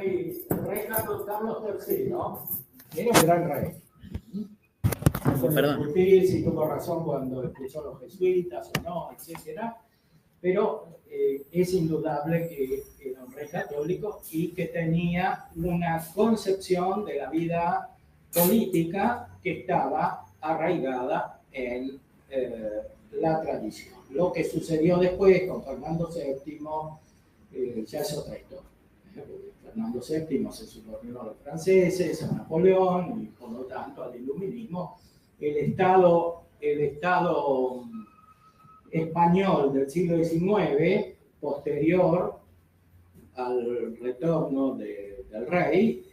el rey Carlos III era un gran rey. Perdón. Discutir si tuvo razón cuando expulsó a los jesuitas o no, etcétera. Pero es indudable que era un rey católico y que tenía una concepción de la vida política que estaba arraigada en la tradición. Lo que sucedió después con Fernando VII ya es otra historia. Fernando VII se subordinó a los franceses, a Napoleón y por lo tanto al iluminismo. El Estado español del siglo XIX, posterior al retorno del rey,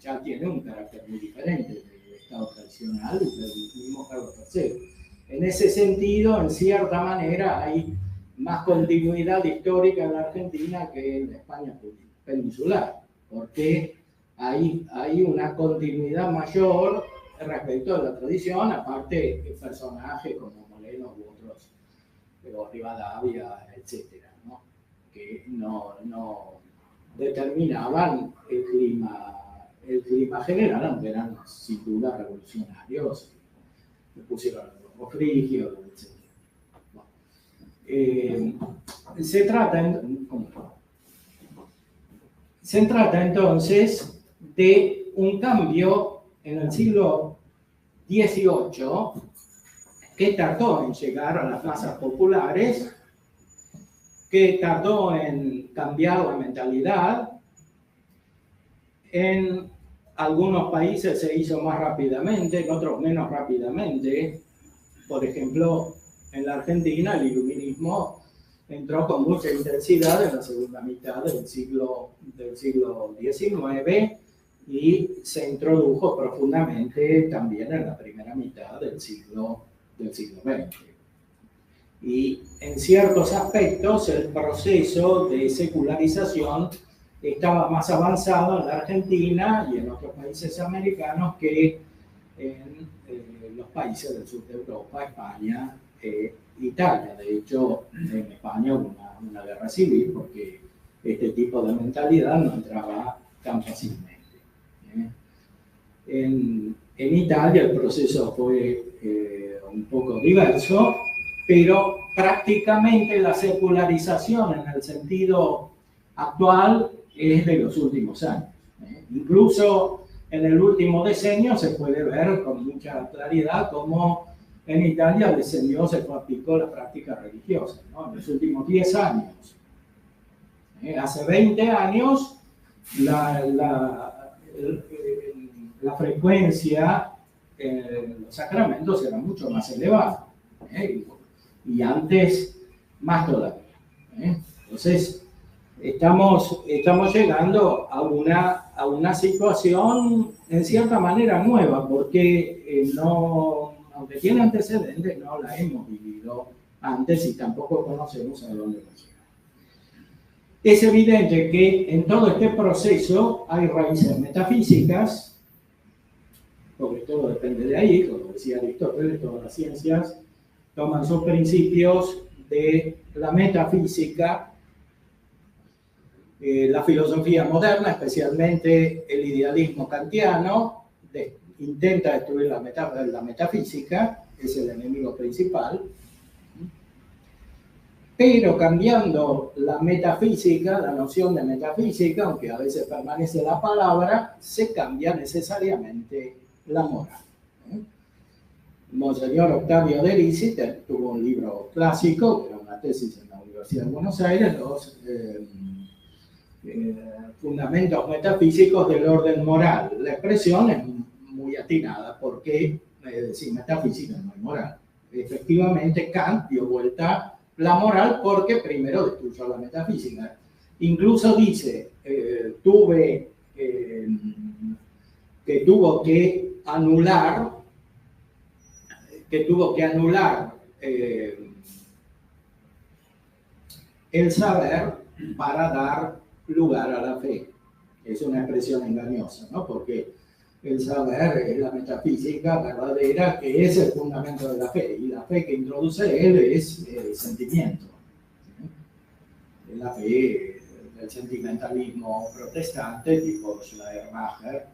ya tiene un carácter muy diferente del Estado tradicional y del mismo Carlos III. En ese sentido, en cierta manera, hay más continuidad histórica en la Argentina que en la España peninsular, porque hay una continuidad mayor respecto a la tradición, aparte de personajes como Moreno u otros, pero Rivadavia, etcétera, ¿no? Que no determinaban el clima general, aunque eran sin duda revolucionarios, que pusieron los frigios, etcétera. Bueno, se trata entonces de un cambio en el siglo XVIII que tardó en llegar a las masas populares, que tardó en cambiar la mentalidad. En algunos países se hizo más rápidamente, en otros menos rápidamente. Por ejemplo, en la Argentina el iluminismo entró con mucha intensidad en la segunda mitad del siglo XIX y se introdujo profundamente también en la primera mitad del siglo XX. Y en ciertos aspectos el proceso de secularización estaba más avanzado en la Argentina y en otros países americanos que en los países del sur de Europa, España, Italia. De hecho, en España hubo una guerra civil porque este tipo de mentalidad no entraba tan fácilmente. En Italia el proceso fue un poco diverso, pero prácticamente la secularización en el sentido actual es de los últimos años. Incluso en el último decenio se puede ver con mucha claridad cómo en Italia descendió, se aplicó la práctica religiosa, ¿no? En los últimos 10 años. Hace 20 años la frecuencia en los sacramentos era mucho más elevada, y antes más todavía. Entonces estamos llegando a una situación en cierta manera nueva, porque aunque tiene antecedentes, no la hemos vivido antes y tampoco conocemos a dónde va a llegar. Es evidente que en todo este proceso hay raíces metafísicas, porque todo depende de ahí, como decía Aristóteles, todas las ciencias toman sus principios de la metafísica. La filosofía moderna, especialmente el idealismo kantiano, intenta destruir la metafísica, es el enemigo principal. Pero cambiando la metafísica, la noción de metafísica, aunque a veces permanece la palabra, se cambia necesariamente la moral. Monseñor Octavio de Ricci tuvo un libro clásico, que era una tesis en la Universidad de Buenos Aires, los fundamentos metafísicos del orden moral. La expresión es muy atinada, porque sin metafísica no hay moral. Efectivamente, Kant dio vuelta la moral porque primero destruyó la metafísica. Incluso dice, que tuvo que anular el saber para dar lugar a la fe. Es una expresión engañosa, ¿no? Porque el saber es la metafísica verdadera, que es el fundamento de la fe, y la fe que introduce él es sentimiento. La fe el sentimentalismo protestante, tipo Schleiermacher,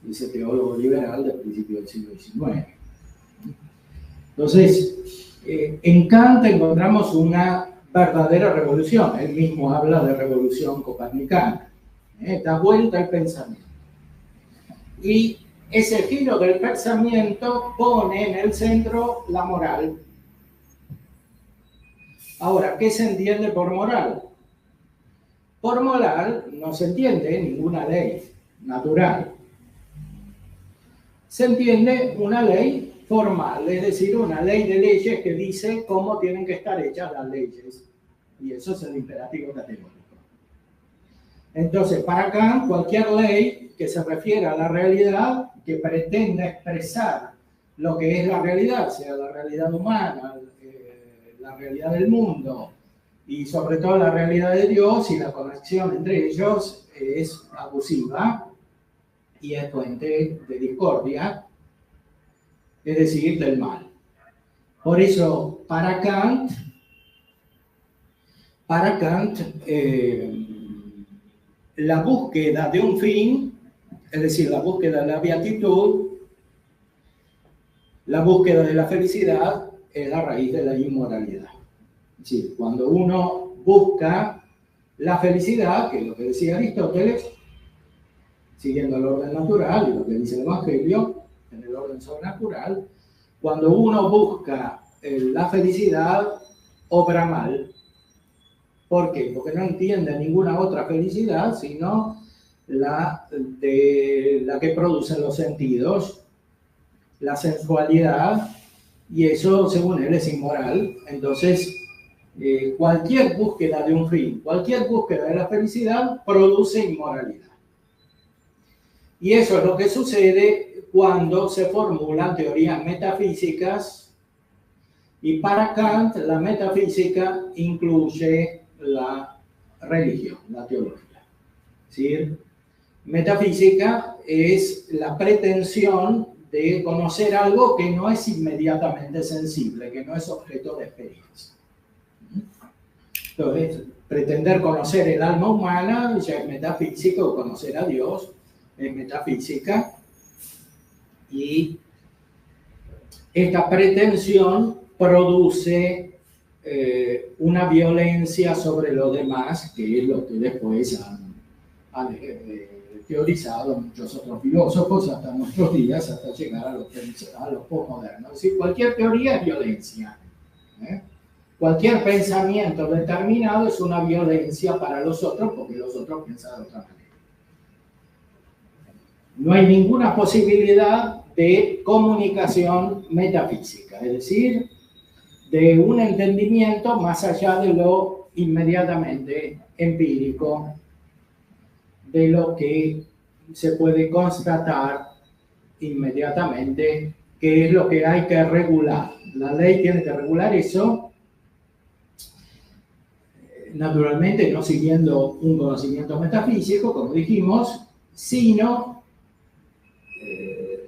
ese teólogo liberal del principio del siglo XIX. Entonces, en Kant encontramos una verdadera revolución. Él mismo habla de revolución copernicana. Da vuelta al pensamiento. Y ese giro del pensamiento pone en el centro la moral. Ahora, ¿qué se entiende por moral? Por moral no se entiende ninguna ley natural. Se entiende una ley formal, es decir, una ley de leyes que dice cómo tienen que estar hechas las leyes. Y eso es el imperativo categórico. Entonces, para Kant, cualquier ley que se refiera a la realidad, que pretenda expresar lo que es la realidad, sea la realidad humana, la realidad del mundo, y sobre todo la realidad de Dios y la conexión entre ellos, es abusiva y es fuente de discordia, es decir, del mal. Por eso, para Kant, la búsqueda de un fin, es decir, la búsqueda de la beatitud, la búsqueda de la felicidad, es la raíz de la inmoralidad. Es decir, cuando uno busca la felicidad, que es lo que decía Aristóteles, siguiendo el orden natural y lo que dice el Evangelio, en el orden sobrenatural, cuando uno busca la felicidad, obra mal. ¿Por qué? Porque no entiende ninguna otra felicidad, sino la que producen los sentidos, la sensualidad, y eso, según él, es inmoral. Entonces, cualquier búsqueda de un fin, cualquier búsqueda de la felicidad, produce inmoralidad. Y eso es lo que sucede cuando se formulan teorías metafísicas, y para Kant la metafísica incluye la religión, la teología. Es decir, metafísica es la pretensión de conocer algo que no es inmediatamente sensible, que no es objeto de experiencia. Entonces, pretender conocer el alma humana ya es metafísica, o conocer a Dios es metafísica, y esta pretensión produce una violencia sobre lo demás, que es lo que después han teorizado muchos otros filósofos hasta nuestros días, hasta llegar a los postmodernos. Es decir, cualquier teoría es violencia. Cualquier pensamiento determinado es una violencia para los otros, porque los otros piensan de otra manera. No hay ninguna posibilidad de comunicación metafísica, es decir, de un entendimiento más allá de lo inmediatamente empírico, de lo que se puede constatar inmediatamente, que es lo que hay que regular. La ley tiene que regular eso, naturalmente no siguiendo un conocimiento metafísico, como dijimos, sino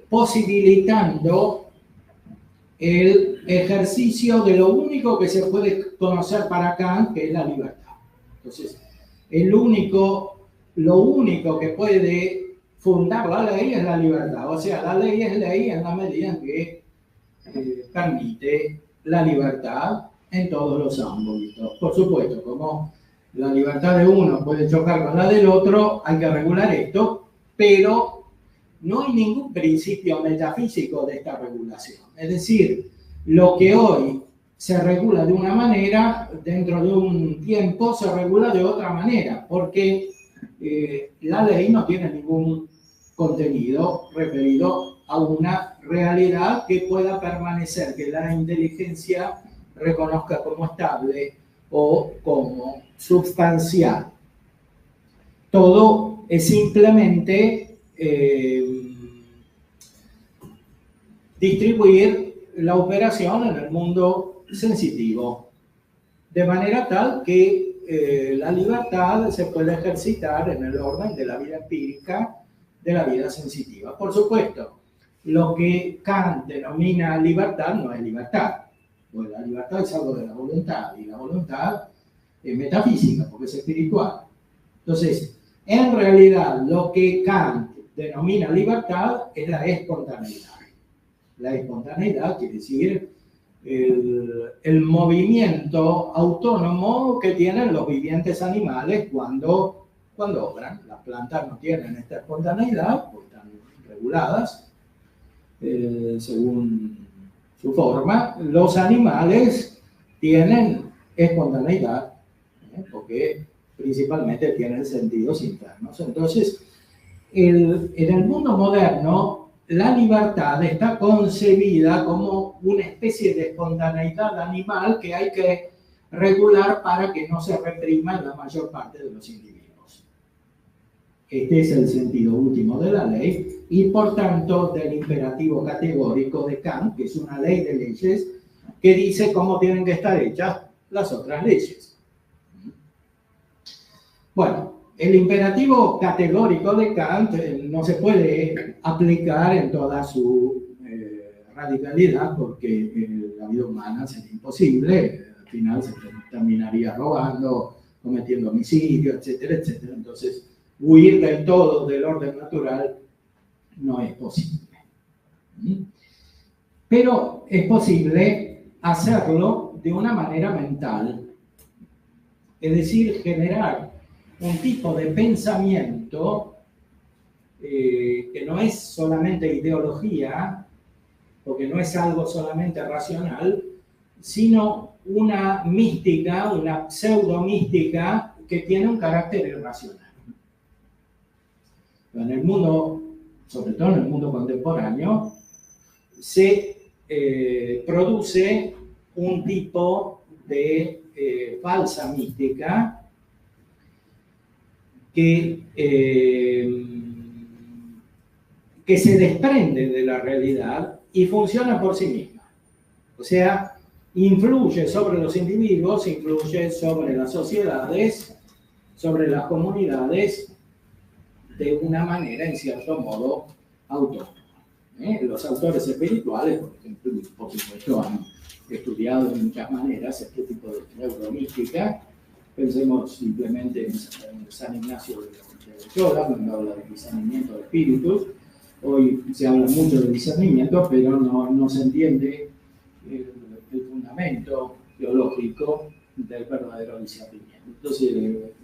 posibilitando el ejercicio de lo único que se puede conocer para Kant, que es la libertad. Entonces, lo único que puede fundar la ley es la libertad. O sea, la ley es ley en la medida en que permite la libertad en todos los ámbitos. Por supuesto, como la libertad de uno puede chocar con la del otro, hay que regular esto, pero no hay ningún principio metafísico de esta regulación. Es decir, lo que hoy se regula de una manera, dentro de un tiempo se regula de otra manera, porque la ley no tiene ningún contenido referido a una realidad que pueda permanecer, que la inteligencia reconozca como estable o como sustancial. Todo es simplemente distribuir la operación en el mundo sensitivo, de manera tal que la libertad se puede ejercitar en el orden de la vida empírica, de la vida sensitiva. Por supuesto, lo que Kant denomina libertad no es libertad, pues la libertad es algo de la voluntad, y la voluntad es metafísica porque es espiritual. Entonces, en realidad, lo que Kant denomina libertad es la espontaneidad. La espontaneidad quiere decir el movimiento autónomo que tienen los vivientes animales cuando obran. Las plantas no tienen esta espontaneidad, porque están reguladas según su forma. Los animales tienen espontaneidad, porque principalmente tienen sentidos internos. Entonces, en el mundo moderno, la libertad está concebida como una especie de espontaneidad animal que hay que regular para que no se reprima en la mayor parte de los individuos. Este es el sentido último de la ley y, por tanto, del imperativo categórico de Kant, que es una ley de leyes que dice cómo tienen que estar hechas las otras leyes. Bueno, el imperativo categórico de Kant no se puede aplicar en toda su radicalidad porque la vida humana sería imposible, al final se terminaría robando, cometiendo homicidio, etcétera, etcétera. Entonces, huir del todo del orden natural no es posible. Pero es posible hacerlo de una manera mental, es decir, generar un tipo de pensamiento que no es solamente ideología, porque no es algo solamente racional, sino una mística, una pseudomística que tiene un carácter irracional. En el mundo, sobre todo en el mundo contemporáneo, se produce un tipo de falsa mística que se desprende de la realidad y funciona por sí misma. O sea, influye sobre los individuos, influye sobre las sociedades, sobre las comunidades, de una manera, en cierto modo, autónoma. Los autores espirituales, por ejemplo, por supuesto, han estudiado de muchas maneras este tipo de neuromística. Pensemos simplemente en San Ignacio de Loyola, cuando habla de discernimiento de espíritus. Hoy se habla mucho de discernimiento, pero no se entiende el fundamento teológico del verdadero discernimiento. Entonces,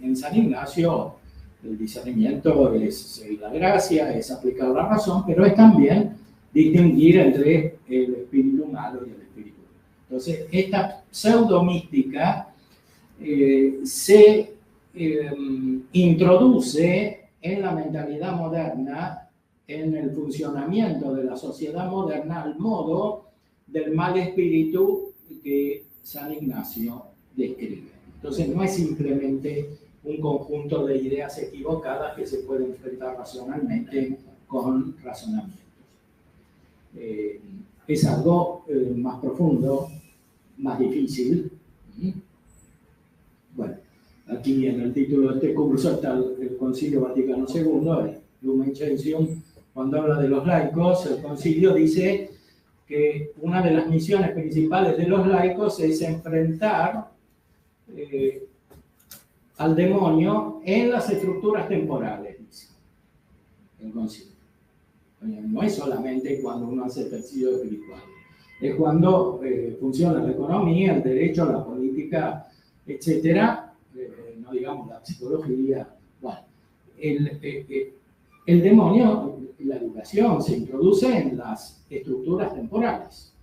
en San Ignacio, el discernimiento es seguir la gracia, es aplicar la razón, pero es también distinguir entre el espíritu malo y el espíritu bueno. Entonces, esta pseudomística se introduce en la mentalidad moderna, en el funcionamiento de la sociedad moderna, al modo del mal espíritu que San Ignacio describe. Entonces, no es simplemente un conjunto de ideas equivocadas que se pueden enfrentar racionalmente con razonamientos. Es algo más profundo, más difícil. Bueno, aquí en el título de este curso está el Concilio Vaticano II, el Lumen Gentium. Cuando habla de los laicos, el concilio dice que una de las misiones principales de los laicos es enfrentar al demonio en las estructuras temporales, dice el concilio. No es solamente cuando uno hace ejercicio espiritual, es cuando funciona la economía, el derecho, la política, etcétera, no digamos la psicología. Bueno, el demonio, la educación, se introduce en las estructuras temporales.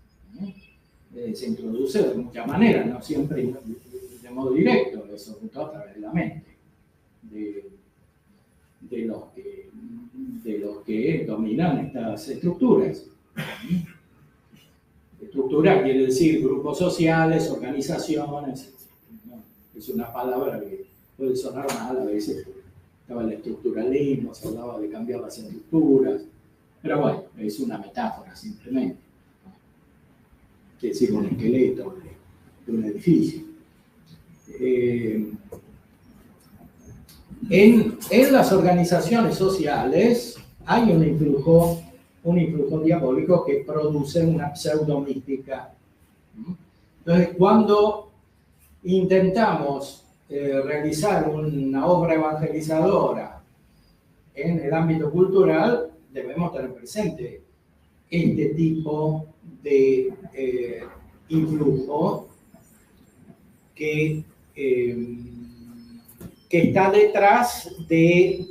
Se introduce de muchas maneras, no siempre de modo directo, sobre todo a través de la mente, de los que dominan estas estructuras. Estructura quiere decir grupos sociales, organizaciones, ¿no? Es una palabra que puede sonar mal a veces. Estaba el estructuralismo, se hablaba de cambiar las estructuras, pero bueno, es una metáfora simplemente. Quiere decir un esqueleto de un edificio. En las organizaciones sociales hay un influjo diabólico que produce una pseudomística. Entonces, cuando intentamos realizar una obra evangelizadora en el ámbito cultural, debemos tener presente este tipo de influjo que está detrás de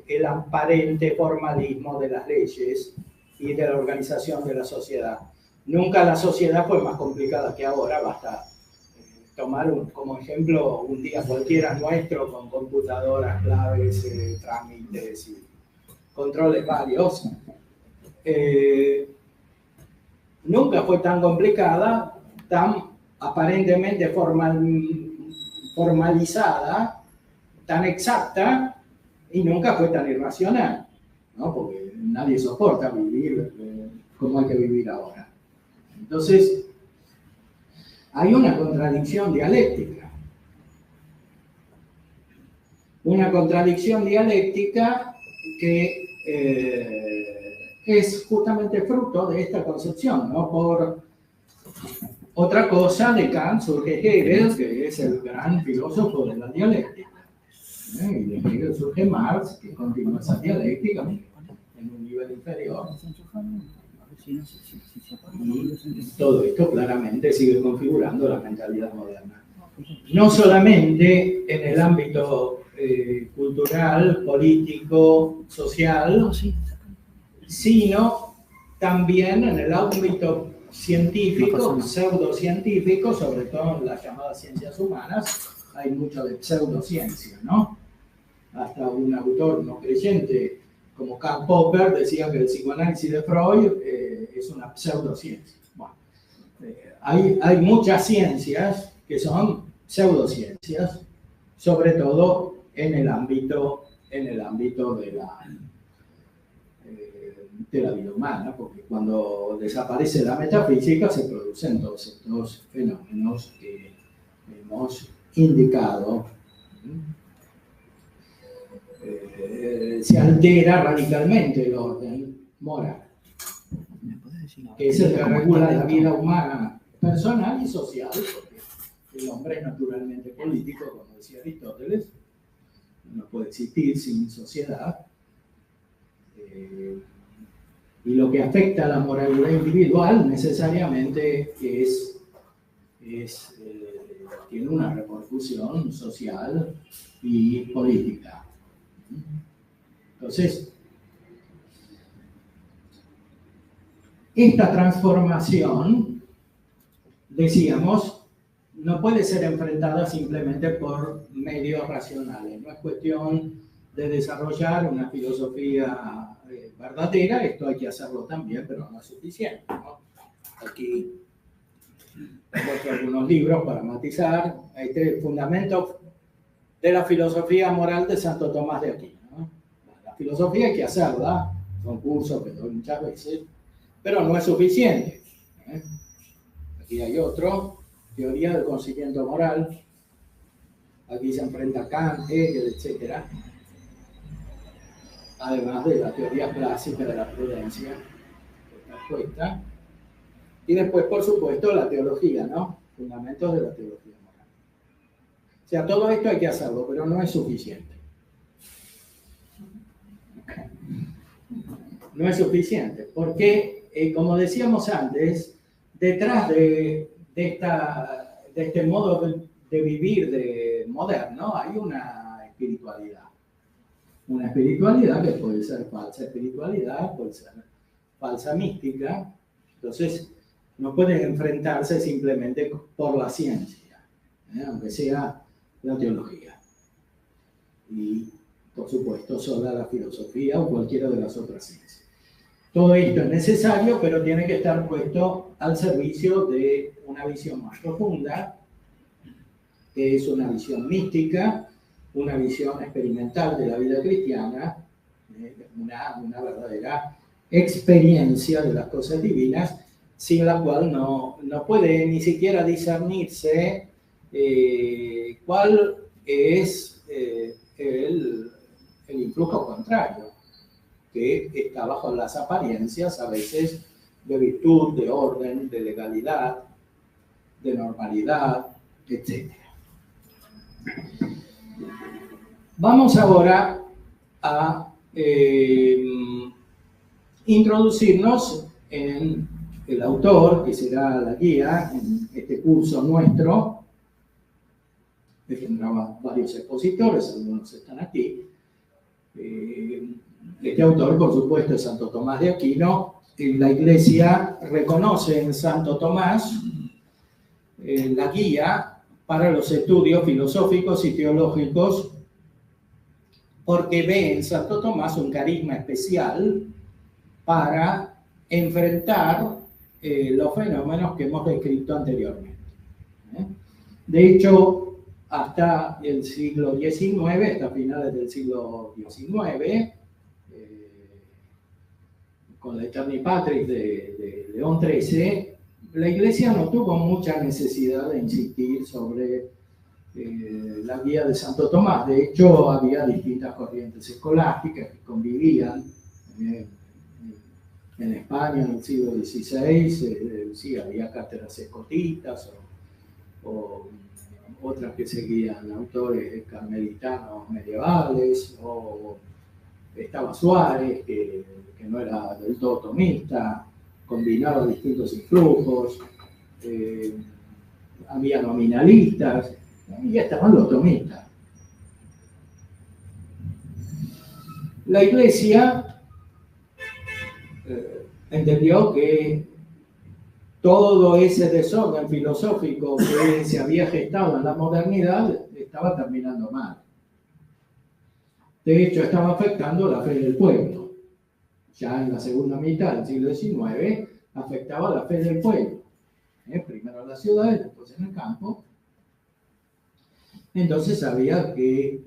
el aparente formalismo de las leyes y de la organización de la sociedad. Nunca la sociedad fue más complicada que ahora, basta tomar como ejemplo un día cualquiera nuestro con computadoras, claves, trámites y controles varios. Nunca fue tan complicada, tan aparentemente formalizada, tan exacta, y nunca fue tan irracional, ¿no? Porque nadie soporta vivir como hay que vivir ahora. Entonces, hay una contradicción dialéctica. Una contradicción dialéctica que es justamente fruto de esta concepción, ¿no? Por otra cosa, de Kant surge Hegel, que es el gran filósofo de la dialéctica. Y de Hegel surge Marx, que continúa esa dialéctica en un nivel inferior. Y todo esto claramente sigue configurando la mentalidad moderna. No solamente en el ámbito cultural, político, social, sino también en el ámbito científico, pseudocientífico, sobre todo en las llamadas ciencias humanas, hay mucho de pseudociencia, ¿no? Hasta un autor no creyente como Karl Popper decía que el psicoanálisis de Freud es una pseudociencia. Bueno, hay muchas ciencias que son pseudociencias, sobre todo en el ámbito de la vida humana, porque cuando desaparece la metafísica se producen todos estos fenómenos que hemos indicado. Se altera radicalmente el orden moral, que es el que regula la vida humana personal y social, porque el hombre es naturalmente político, como decía Aristóteles, no puede existir sin sociedad. Y lo que afecta a la moralidad individual necesariamente tiene una repercusión social y política. Entonces, esta transformación, decíamos, no puede ser enfrentada simplemente por medios racionales. No es cuestión de desarrollar una filosofía verdadera, esto hay que hacerlo también, pero no es suficiente, ¿no? Aquí muestro algunos libros para matizar este fundamento de la filosofía moral de Santo Tomás de Aquino, ¿no? La filosofía hay que hacerla, son cursos que doy muchas veces, pero no es suficiente. Aquí hay otro, teoría del consiguiente moral. Aquí se enfrenta Kant, Hegel, etc. Además de la teoría clásica de la prudencia, que está expuesta. Y después, por supuesto, la teología, ¿no? Fundamentos de la teología moral. O sea, todo esto hay que hacerlo, pero no es suficiente. No es suficiente, porque, como decíamos antes, detrás de este modo de vivir moderno hay una espiritualidad. Una espiritualidad que puede ser falsa espiritualidad, puede ser falsa mística. Entonces, no pueden enfrentarse simplemente por la ciencia, aunque sea la teología. Y, por supuesto, sola la filosofía o cualquiera de las otras ciencias. Todo esto es necesario, pero tiene que estar puesto al servicio de una visión más profunda, que es una visión mística, una visión experimental de la vida cristiana, una verdadera experiencia de las cosas divinas, sin la cual no puede ni siquiera discernirse cuál es el influjo contrario, que está bajo las apariencias a veces de virtud, de orden, de legalidad, de normalidad, etc. Vamos ahora a introducirnos en el autor, que será la guía en este curso nuestro, que tendrá varios expositores, algunos están aquí. Este autor, por supuesto, es Santo Tomás de Aquino. La Iglesia reconoce en Santo Tomás la guía para los estudios filosóficos y teológicos, porque ve en Santo Tomás un carisma especial para enfrentar los fenómenos que hemos descrito anteriormente. De hecho, hasta el siglo XIX, hasta finales del siglo XIX, con la Eterni Patris de León XIII, la Iglesia no tuvo mucha necesidad de insistir sobre la guía de Santo Tomás. De hecho, había distintas corrientes escolásticas que convivían. En España, en el siglo XVI, sí, había cátedras escotistas o otras que seguían autores carmelitanos medievales, o estaba Suárez, que no era del todo tomista, combinaba distintos influjos, había nominalistas, y estaban los tomistas. La Iglesia entendió que todo ese desorden filosófico que se había gestado en la modernidad estaba terminando mal. De hecho, estaba afectando la fe del pueblo. Ya en la segunda mitad del siglo XIX afectaba la fe del pueblo. Primero en las ciudades, después en el campo. Entonces había que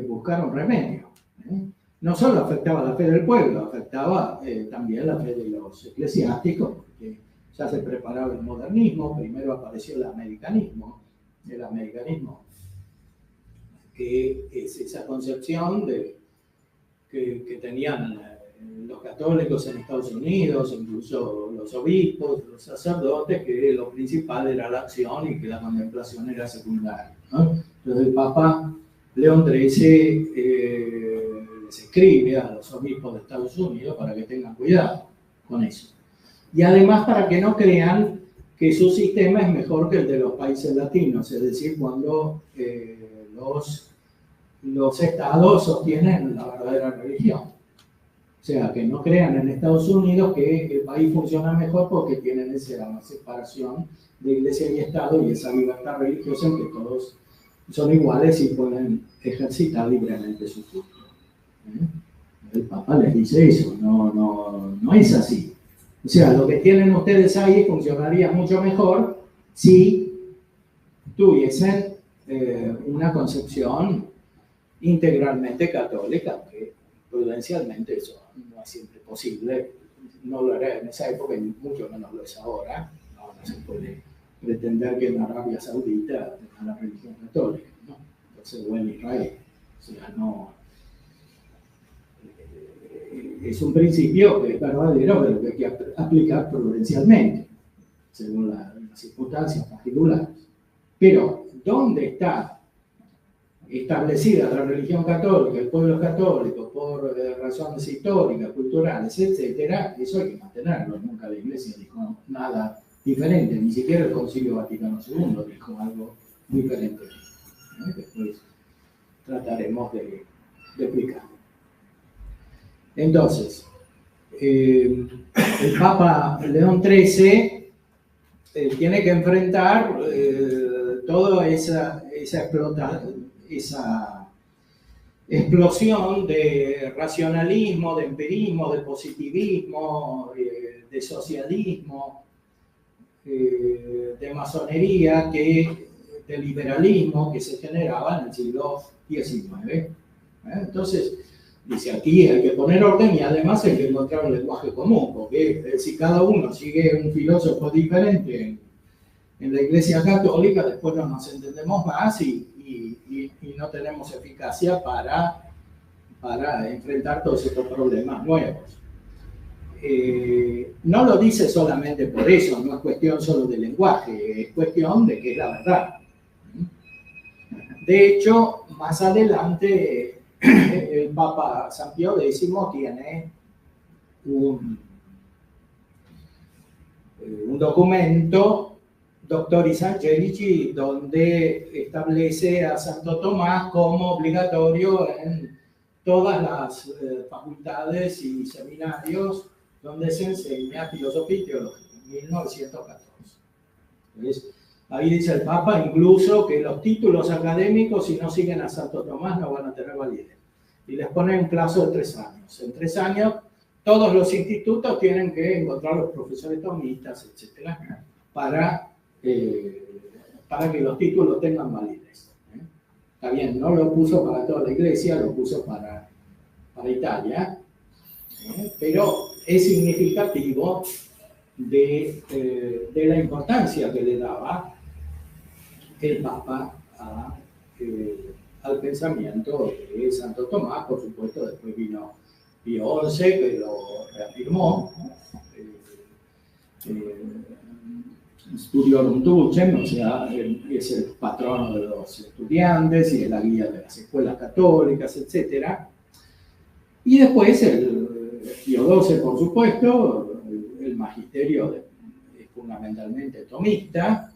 buscar un remedio. No solo afectaba la fe del pueblo, afectaba también la fe de los eclesiásticos, porque ya se preparaba el modernismo, primero apareció el americanismo, que es esa concepción que tenían los católicos en Estados Unidos, incluso los obispos, los sacerdotes, que lo principal era la acción y que la contemplación era secundaria, ¿no? Entonces el Papa León XIII les escribe a los obispos de Estados Unidos para que tengan cuidado con eso. Y además para que no crean que su sistema es mejor que el de los países latinos, es decir, cuando los estados sostienen la verdadera religión. O sea, que no crean en Estados Unidos que el país funciona mejor porque tienen esa separación de iglesia y estado y esa libertad religiosa en que todos son iguales y pueden ejercitar libremente su culto. El Papa les dice eso, no es así. O sea, lo que tienen ustedes ahí funcionaría mucho mejor si tuviesen una concepción integralmente católica, que prudencialmente eso no es siempre posible, no lo era en esa época y mucho menos lo es ahora. Ahora se puede pretender que en Arabia Saudita tenga la religión católica, ¿no? Entonces, o en Israel. O sea, no. Es un principio que es verdadero, pero que hay que aplicar prudencialmente, según las circunstancias particulares. Pero, ¿dónde está establecida la religión católica, el pueblo católico, por razones históricas, culturales, etcétera? Eso hay que mantenerlo. Nunca la Iglesia dijo nada diferente, ni siquiera el Concilio Vaticano II dijo algo diferente. Después trataremos de explicar. Entonces, el Papa León XIII tiene que enfrentar toda esa explosión de racionalismo, de empirismo, de positivismo, de socialismo, de masonería, de liberalismo que se generaba en el siglo XIX. Entonces, dice, aquí hay que poner orden y además hay que encontrar un lenguaje común, porque si cada uno sigue un filósofo diferente en la Iglesia Católica, después no nos entendemos más y no tenemos eficacia para enfrentar todos estos problemas nuevos. No lo dice solamente por eso, no es cuestión solo de lenguaje, es cuestión de que es la verdad. De hecho, más adelante, el Papa San Pío X tiene un documento, Doctoris Angelici, donde establece a Santo Tomás como obligatorio en todas las facultades y seminarios donde se enseña filosofía y teología, en 1914. ¿Ves? Ahí dice el Papa incluso que los títulos académicos, si no siguen a Santo Tomás, no van a tener validez. Y les pone un plazo de 3 años. En 3 años, todos los institutos tienen que encontrar los profesores tomistas, etcétera, para que los títulos tengan validez. Está bien, no lo puso para toda la iglesia, lo puso para Italia, pero es significativo de la importancia que le daba el Papa al pensamiento de Santo Tomás. Por supuesto, después vino Pío XI, que lo reafirmó. Studiorum Ducem, o sea, es el patrono de los estudiantes y es la guía de las escuelas católicas, etc. Y después el Pío XII, por supuesto, el magisterio es fundamentalmente tomista.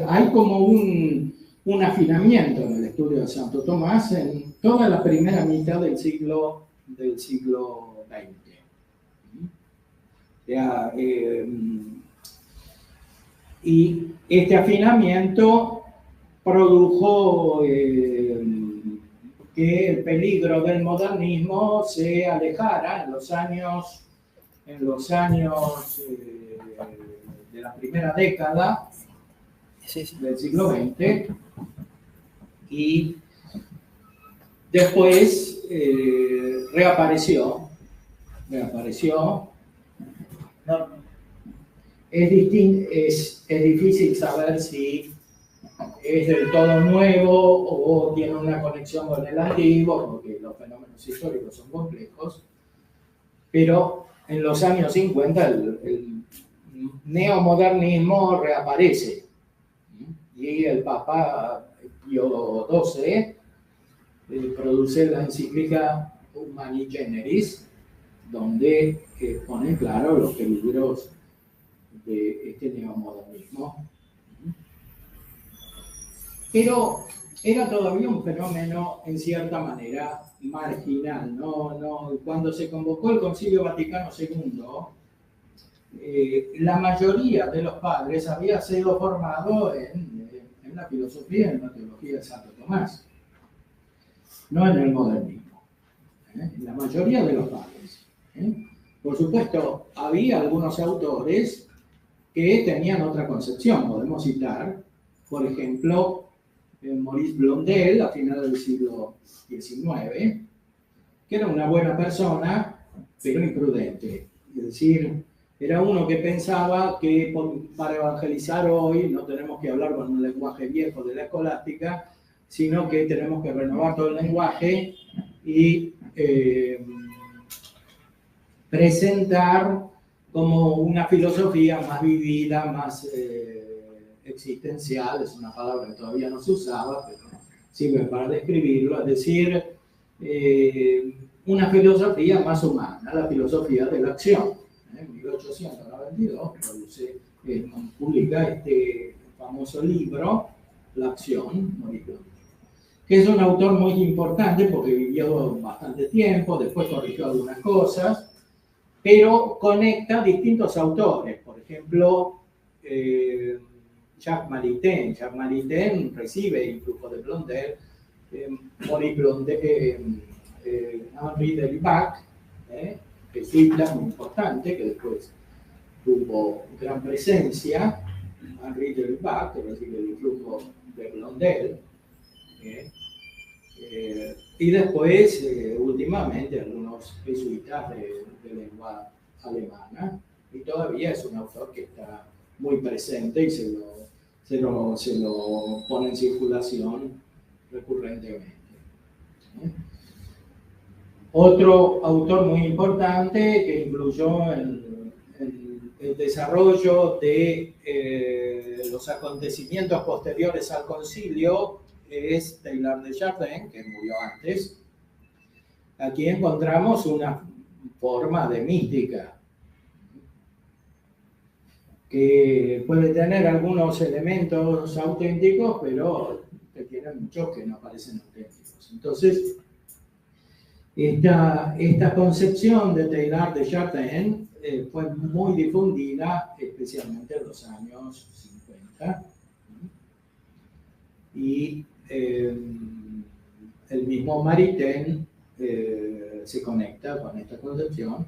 Hay como un afinamiento en el estudio de Santo Tomás en toda la primera mitad del siglo XX. Ya, y este afinamiento produjo que el peligro del modernismo se alejara en los años de la primera década del siglo XX, y después reapareció. Es difícil saber si es del todo nuevo o tiene una conexión con el antiguo, porque los fenómenos históricos son complejos, pero en los años 50 el neomodernismo reaparece, y el Papa Pío XII produce la encíclica Humani Generis, donde pone en claro los peligros de este neomodernismo. Pero era todavía un fenómeno en cierta manera marginal. Cuando se convocó el Concilio Vaticano II, la mayoría de los padres había sido formado en la filosofía, en la teología de Santo Tomás, no en el modernismo. La mayoría de los padres. Por supuesto, había algunos autores que tenían otra concepción. Podemos citar, por ejemplo, Maurice Blondel, a finales del siglo XIX, que era una buena persona, pero imprudente. Es decir, era uno que pensaba que para evangelizar hoy no tenemos que hablar con un lenguaje viejo de la escolástica, sino que tenemos que renovar todo el lenguaje y presentar como una filosofía más vivida, más existencial. Es una palabra que todavía no se usaba, pero sirve para describirlo, es decir, una filosofía más humana, la filosofía de la acción. En 1892 publica este famoso libro, La acción, que es un autor muy importante porque vivió bastante tiempo, después corrigió algunas cosas, pero conecta distintos autores. Por ejemplo, Jacques Maritain. Jacques Maritain recibe influjo de Blondel, Maurice Blondel, Henri de Lubac, jesuita muy importante, que después tuvo gran presencia. Henri de Lubac, que recibe el influjo de Blondel, y después, últimamente, algunos jesuitas de lengua alemana, y todavía es un autor que está muy presente y se lo pone en circulación recurrentemente. Otro autor muy importante que influyó en el desarrollo de los acontecimientos posteriores al concilio es Teilhard de Chardin, que murió antes. Aquí encontramos una forma de mística que puede tener algunos elementos auténticos, pero que tiene muchos que no parecen auténticos. Entonces, esta concepción de Teilhard de Chardin fue muy difundida, especialmente en los años 50. Y el mismo Maritain se conecta con esta concepción.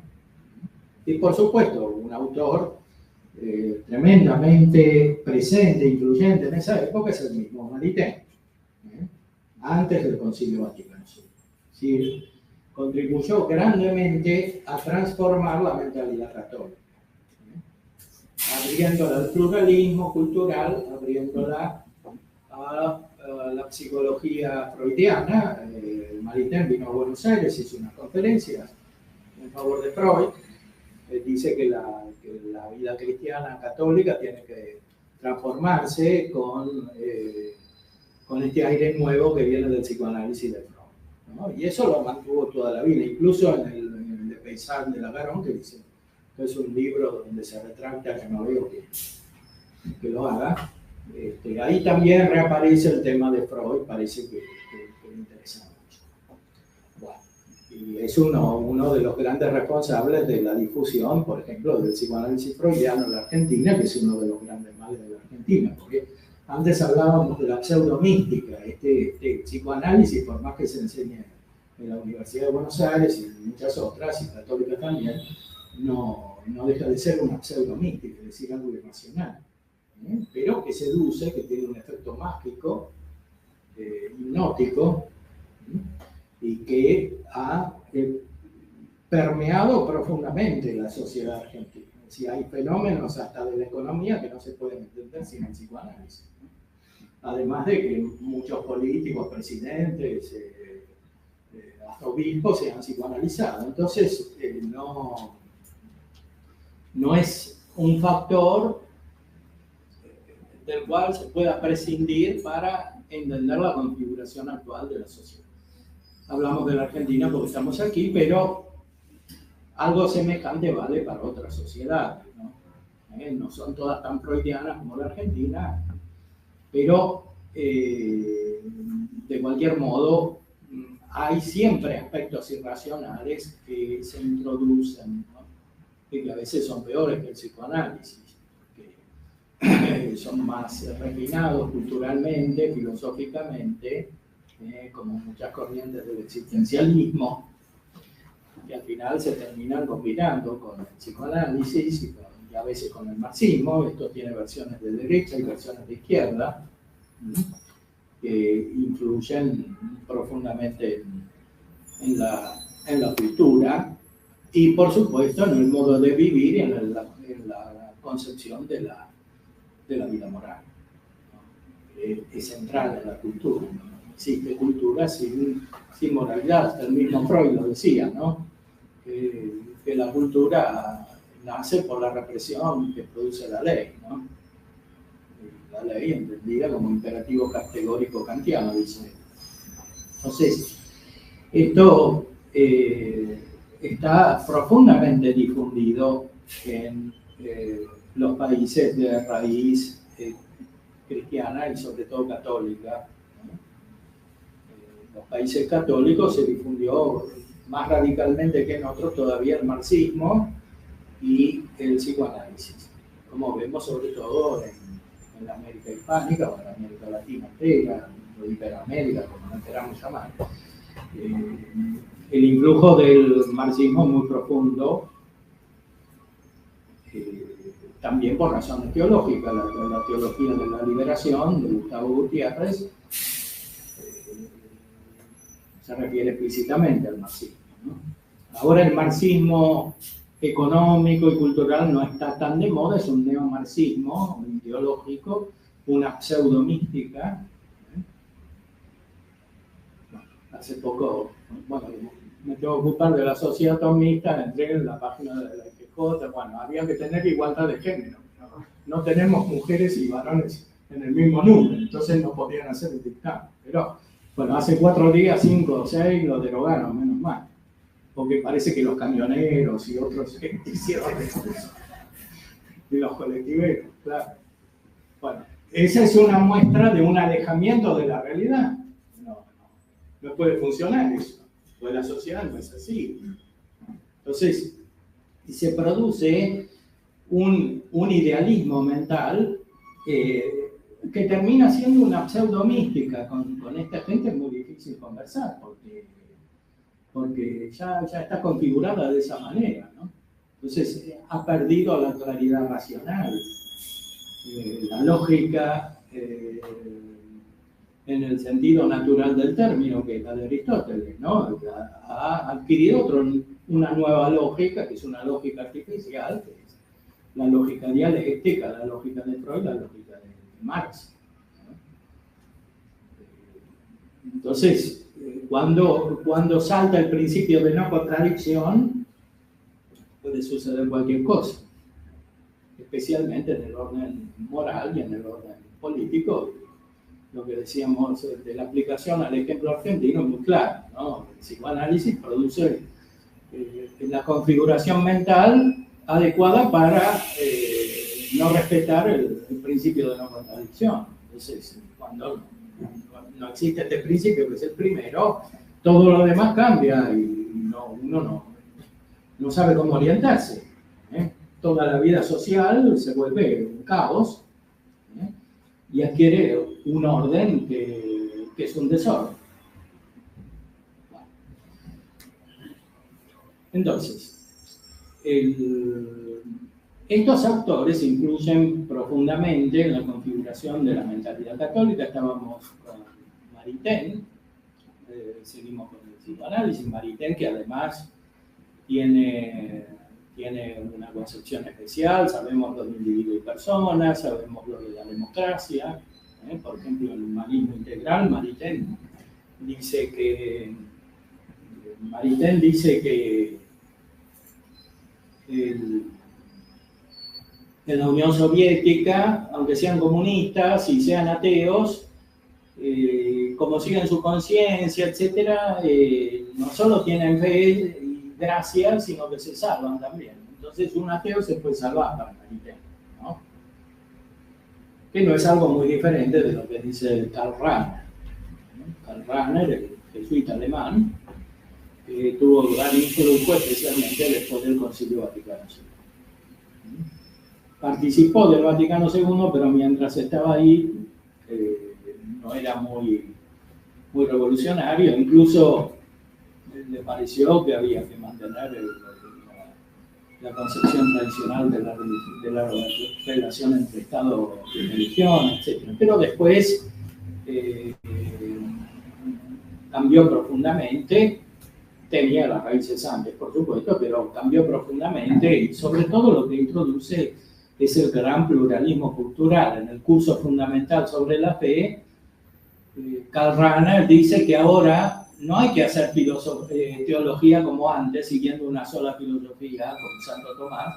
Y por supuesto, un autor tremendamente presente, influyente en esa época es el mismo Maritain, antes del Concilio Vaticano II. Sí, contribuyó grandemente a transformar la mentalidad católica, abriéndola al pluralismo cultural, abriéndola a la psicología freudiana. Maritain vino a Buenos Aires, hizo unas conferencias en favor de Freud. Dice que la vida cristiana católica tiene que transformarse con este aire nuevo que viene del psicoanálisis de Freud, ¿no? Y eso lo mantuvo toda la vida, incluso en el de Paysan de la Garonne, que dice que es un libro donde se retracta, que no veo que lo haga. Ahí también reaparece el tema de Freud, parece que le interesa mucho. Bueno, y es uno de los grandes responsables de la difusión, por ejemplo, del psicoanálisis freudiano en la Argentina, que es uno de los grandes males de la Argentina, porque antes hablábamos de la pseudomística. Este psicoanálisis, por más que se enseñe en la Universidad de Buenos Aires y en muchas otras, y católicas también, no deja de ser una pseudomística, es decir, algo irracional, pero que seduce, que tiene un efecto mágico, hipnótico, y que ha permeado profundamente la sociedad argentina. Es decir, hay fenómenos hasta de la economía que no se pueden entender sin el psicoanálisis. Además de que muchos políticos, presidentes, hasta obispos se han psicoanalizado. Entonces, no es un factor del cual se pueda prescindir para entender la configuración actual de la sociedad. Hablamos de la Argentina porque estamos aquí, pero algo semejante vale para otras sociedades, ¿no? No son todas tan freudianas como la Argentina, pero de cualquier modo hay siempre aspectos irracionales que se introducen, ¿no? Y que a veces son peores que el psicoanálisis, que son más refinados culturalmente, filosóficamente, como muchas corrientes del existencialismo, que al final se terminan combinando con el psicoanálisis y a veces con el marxismo. Esto tiene versiones de derecha y versiones de izquierda, que influyen profundamente en la cultura y, por supuesto, en el modo de vivir y en la concepción de la vida moral, ¿no? Es central en la cultura, ¿no? Existe cultura sin moralidad. Hasta el mismo Freud lo decía, ¿no? Que la cultura nace por la represión que produce la ley, ¿no? La ley entendida como imperativo categórico kantiano, dice. Entonces, esto está profundamente difundido en los países de raíz cristiana y sobre todo católica, ¿no? Los países católicos se difundió más radicalmente que en otros todavía el marxismo y el psicoanálisis, como vemos sobre todo en la América hispánica o en la América Latina entera, o Iberoamérica, como no queramos llamar. El influjo del marxismo es muy profundo, también por razones teológicas. La teología de la liberación de Gustavo Gutiérrez se refiere explícitamente al marxismo, ¿no? Ahora el marxismo económico y cultural no está tan de moda, es un neomarxismo ideológico, una pseudomística. Hace poco, bueno, me tengo que ocupar de la sociedad tomista, entré en la página de la IPJ, bueno, había que tener igualdad de género, no tenemos mujeres y varones en el mismo número, entonces no podían hacer el dictamen. Pero, bueno, hace 4 días, 5 o 6 lo derogaron, menos mal, porque parece que los camioneros y otros hicieron eso. Y los colectiveros, claro. Bueno, esa es una muestra de un alejamiento de la realidad. No puede funcionar eso, pues la sociedad no es así. Entonces, se produce un idealismo mental que termina siendo una pseudomística. Con esta gente es muy difícil conversar, porque ya está configurada de esa manera, ¿no? Entonces, ha perdido la claridad racional, la lógica en el sentido natural del término, que es la de Aristóteles, ¿no? Ha adquirido una nueva lógica, que es una lógica artificial, que es la lógica dialéctica, la lógica de Freud, la lógica de Marx, ¿no? Entonces, cuando salta el principio de no contradicción, puede suceder cualquier cosa, especialmente en el orden moral y en el orden político. Lo que decíamos de la aplicación al ejemplo argentino es muy claro, ¿no? El psicoanálisis produce la configuración mental adecuada para no respetar el principio de no contradicción. Entonces, cuando no existe este principio, que es el primero, todo lo demás cambia y uno no sabe cómo orientarse, ¿eh? Toda la vida social se vuelve un caos, ¿eh? Y adquiere un orden que es un desorden. Entonces, estos actores influyen profundamente en la configuración de la mentalidad católica. Estábamos con Maritain, seguimos con el psicoanálisis. Maritain, que además tiene una concepción especial. Sabemos lo de individuo y persona, sabemos lo de la democracia. Por ejemplo, el humanismo integral, Maritain dice que en la Unión Soviética, aunque sean comunistas y sean ateos, como siguen su conciencia, etcétera, no solo tienen fe y gracia, sino que se salvan también. Entonces, un ateo se puede salvar para Maritain, ¿no? Que no es algo muy diferente de lo que dice Karl Rahner. Karl Rahner, el jesuita alemán, que tuvo gran influjo especialmente después del Concilio Vaticano II. Participó del Vaticano II, pero mientras estaba ahí no era muy revolucionario. Incluso le pareció que había que mantener la concepción tradicional de la relación entre Estado y religión, etc. Pero después cambió profundamente. Tenía las raíces antes, por supuesto, pero cambió profundamente, y sobre todo lo que introduce es el gran pluralismo cultural. En el curso fundamental sobre la fe, Karl Rahner dice que ahora no hay que hacer teología como antes, siguiendo una sola filosofía, como Santo Tomás.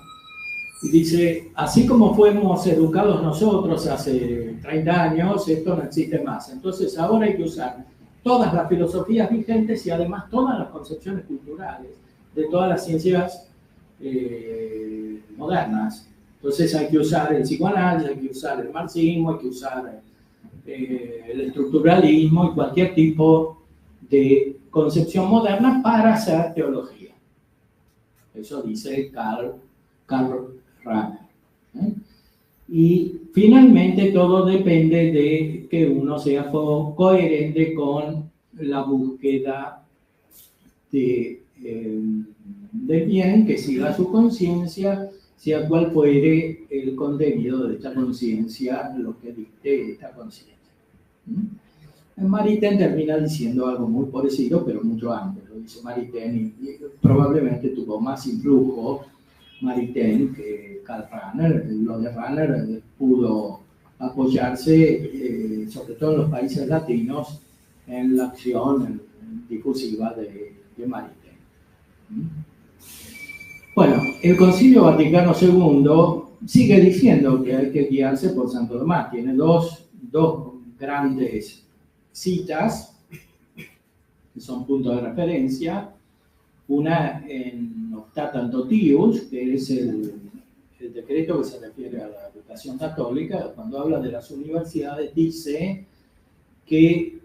Y dice, así como fuimos educados nosotros hace 30 años, esto no existe más. Entonces ahora hay que usar todas las filosofías vigentes y además todas las concepciones culturales de todas las ciencias modernas. Entonces hay que usar el psicoanálisis, hay que usar el marxismo, hay que usar el estructuralismo y cualquier tipo de concepción moderna para hacer teología. Eso dice Karl Rahner. Y finalmente todo depende de que uno sea coherente con la búsqueda de bien, que siga su conciencia, sea cual fuere el contenido de esta conciencia, lo que dicte esta conciencia. Maritain termina diciendo algo muy parecido, pero mucho antes. Lo dice Maritain y probablemente tuvo más influjo Maritain que Karl Rahner. Lo de Rahner pudo apoyarse, sobre todo en los países latinos, en la acción difusiva de Maritain. Bueno, el Concilio Vaticano II sigue diciendo que hay que guiarse por Santo Tomás. Tiene dos grandes citas, que son puntos de referencia. Una en Optatam Totius, que es el decreto que se refiere a la educación católica. Cuando habla de las universidades, dice que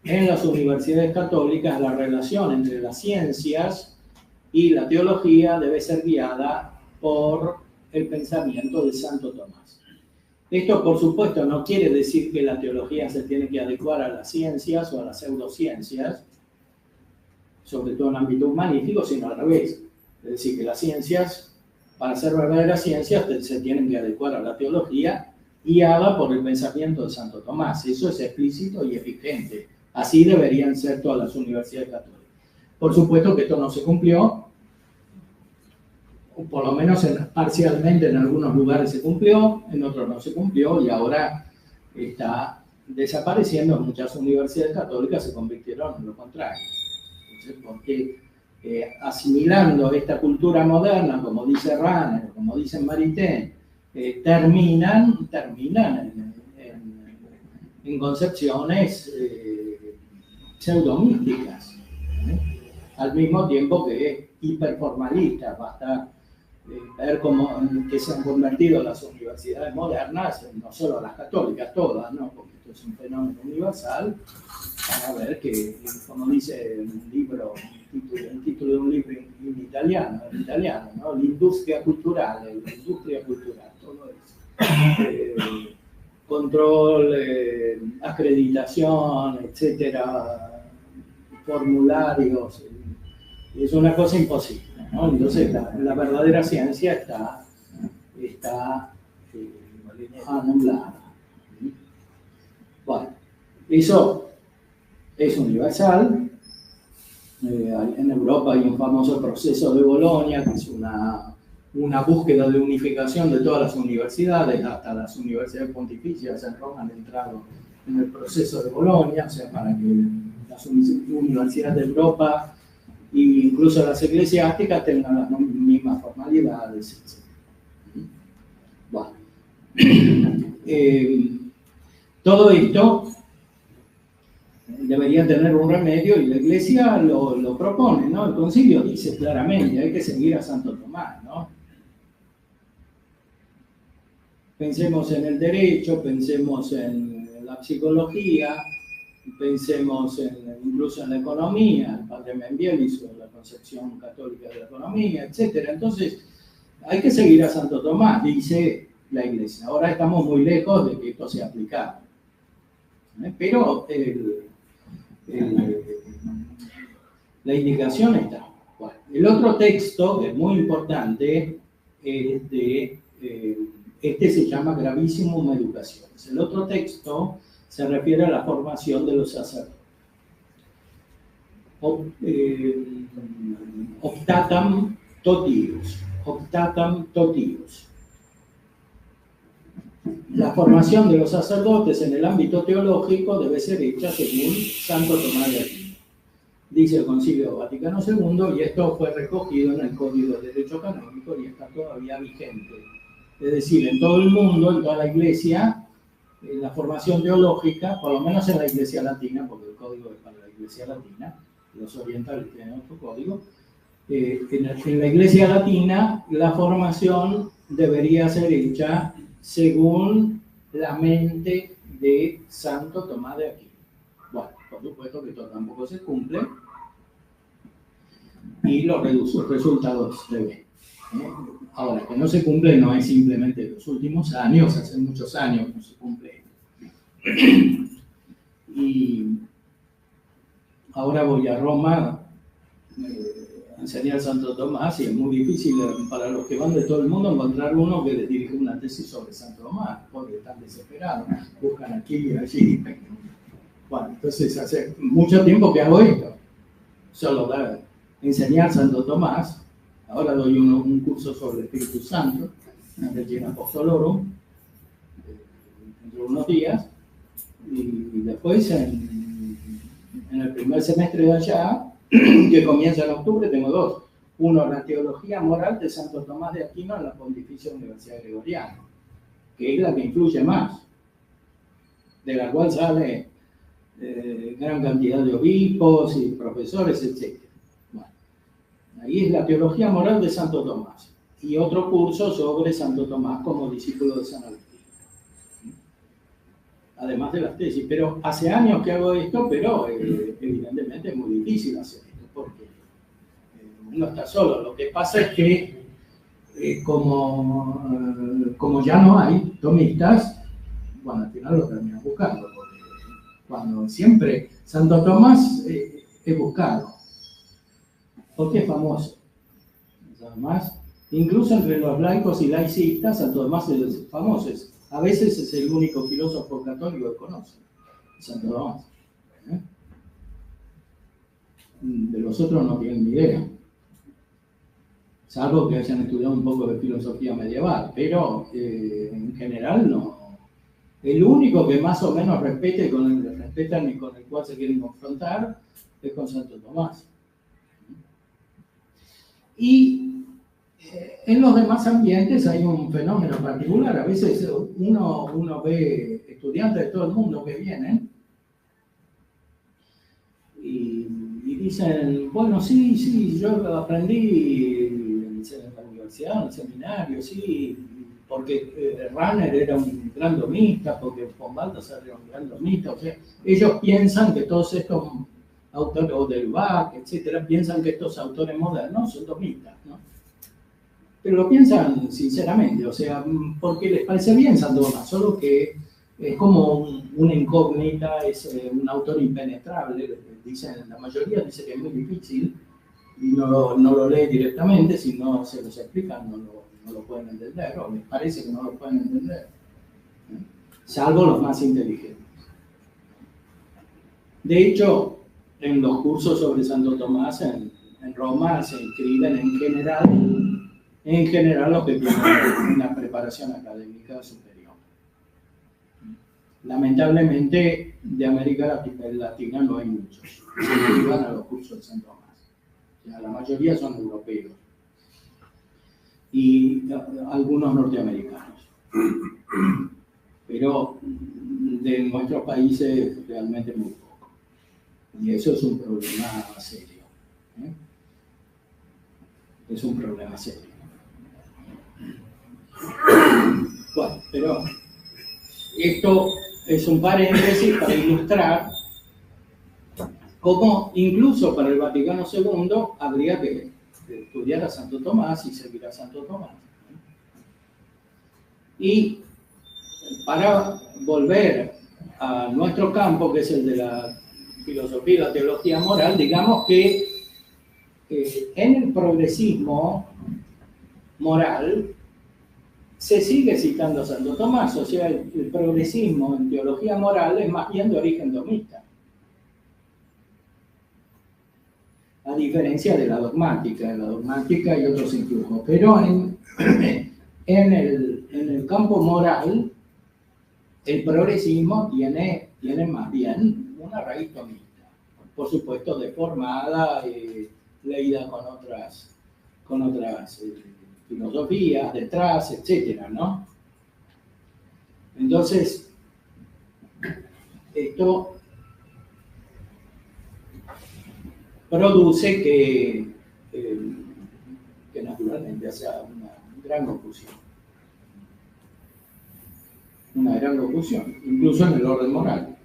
en las universidades católicas la relación entre las ciencias y la teología debe ser guiada por el pensamiento de Santo Tomás. Esto, por supuesto, no quiere decir que la teología se tiene que adecuar a las ciencias o a las pseudociencias, sobre todo en ámbito humanístico, sino al revés. Es decir, que las ciencias, para ser verdaderas ciencias, se tienen que adecuar a la teología, guiada por el pensamiento de Santo Tomás. Eso es explícito y es vigente. Así deberían ser todas las universidades católicas. Por supuesto que esto no se cumplió, o por lo menos parcialmente en algunos lugares se cumplió, en otros no se cumplió, y ahora está desapareciendo. Muchas universidades católicas se convirtieron en lo contrario. Entonces, porque asimilando esta cultura moderna, como dice Rahner, como dice Maritain, terminan en concepciones pseudomísticas, al mismo tiempo que hiperformalistas. Basta ver cómo que se han convertido las universidades modernas, no solo las católicas, todas, ¿no? Porque esto es un fenómeno universal, para ver que, como dice un libro, el título de un libro en italiano, ¿no? La industria cultural, todo eso. Control, acreditación, etcétera, formularios, es una cosa imposible, ¿no? Entonces la verdadera ciencia está anulada. Bueno, eso es universal. En Europa hay un famoso proceso de Bolonia, que es una búsqueda de unificación de todas las universidades, hasta las universidades pontificias en Roma han entrado en el proceso de Bolonia, o sea, para que las universidades de Europa e incluso las eclesiásticas tengan las mismas formalidades, etc. Bueno, todo esto debería tener un remedio y la Iglesia lo propone, ¿no? El concilio dice claramente, hay que seguir a Santo Tomás, ¿no? Pensemos en el derecho, pensemos en la psicología, pensemos incluso en la economía. El padre Membiel hizo la concepción católica de la economía, etc. Entonces, hay que seguir a Santo Tomás, dice la Iglesia. Ahora estamos muy lejos de que esto sea aplicable. Pero la indicación está. Bueno, el otro texto, que es muy importante, es este se llama Gravissimum Educationes. El otro texto se refiere a la formación de los sacerdotes. Optatam Totius. La formación de los sacerdotes en el ámbito teológico debe ser hecha según Santo Tomás de Aquino. Dice el Concilio Vaticano II, y esto fue recogido en el Código de Derecho Canónico y está todavía vigente. Es decir, en todo el mundo, en toda la Iglesia, la formación teológica, por lo menos en la Iglesia Latina, porque el código es para la Iglesia Latina, los orientales tienen otro código, en la Iglesia Latina la formación debería ser hecha según la mente de Santo Tomás de Aquino. Bueno, por supuesto que esto tampoco se cumple y los resultados se ven. Ahora, que no se cumple no es simplemente los últimos años, hace muchos años no se cumple. Y ahora voy a Roma a enseñar Santo Tomás y es muy difícil para los que van de todo el mundo encontrar uno que les dirige una tesis sobre Santo Tomás, porque están desesperados, buscan aquí y allí. Bueno, entonces hace mucho tiempo que hago esto, solo enseñar Santo Tomás. Ahora doy un curso sobre el Espíritu Santo, en Regina Apostolorum, dentro de unos días, y después en el primer semestre de allá, que comienza en octubre, tengo dos Uno, la teología moral de Santo Tomás de Aquino en la Pontificia Universidad Gregoriana, que es la que influye más, de la cual sale gran cantidad de obispos y profesores, etc. Bueno, ahí es la teología moral de Santo Tomás. Y otro curso sobre Santo Tomás como discípulo de San Agustín. Además de las tesis. Pero hace años que hago esto, pero evidentemente es muy difícil hacer esto, porque uno está solo. Lo que pasa es que como ya no hay tomistas, bueno, al final lo terminan buscando, porque cuando siempre Santo Tomás es buscado, porque es famoso. Además, incluso entre los laicos y laicistas, Santo Tomás es famoso. A veces es el único filósofo católico que conoce, Santo Tomás. De los otros no tienen ni idea, salvo que hayan estudiado un poco de filosofía medieval, pero en general no. El único que más o menos respetan y con el cual se quieren confrontar es con Santo Tomás. Y en los demás ambientes hay un fenómeno particular. A veces uno ve estudiantes de todo el mundo que vienen y dicen, bueno, sí, yo aprendí en la universidad, en el seminario, sí, porque Rahner era un gran domista, porque von Balthasar era un gran domista. O sea, ellos piensan que todos estos autores, o del Bach, etcétera, piensan que estos autores modernos son domistas, ¿no? Pero lo piensan sinceramente, o sea, porque les parece bien Santo Tomás, solo que es como una incógnita, es un autor impenetrable. Dicen, la mayoría dice que es muy difícil y no lo lee directamente, si no se los explican no lo pueden entender, o les parece que no lo pueden entender, salvo los más inteligentes. De hecho, en los cursos sobre Santo Tomás en Roma se inscriben en general los que tienen una preparación académica superior. Lamentablemente, de América Latina no hay muchos que se inscriban a los cursos de Santo Tomás. Ya, la mayoría son europeos y algunos norteamericanos. Pero de nuestros países realmente muy poco. Y eso es un problema serio. Es un problema serio. Bueno, pero esto es un paréntesis para ilustrar cómo incluso para el Vaticano II habría que estudiar a Santo Tomás y seguir a Santo Tomás. Y para volver a nuestro campo, que es el de la filosofía y la teología moral, digamos que en el progresismo moral se sigue citando a Santo Tomás. O sea, el progresismo en teología moral es más bien de origen tomista, a diferencia de la dogmática. En la dogmática hay otros influjos, pero en el campo moral el progresismo tiene más bien una raíz tomista, por supuesto deformada, leída con otras filosofías detrás, etcétera, ¿no? Entonces, esto produce que naturalmente sea una gran confusión. Una gran confusión, incluso en el orden moral.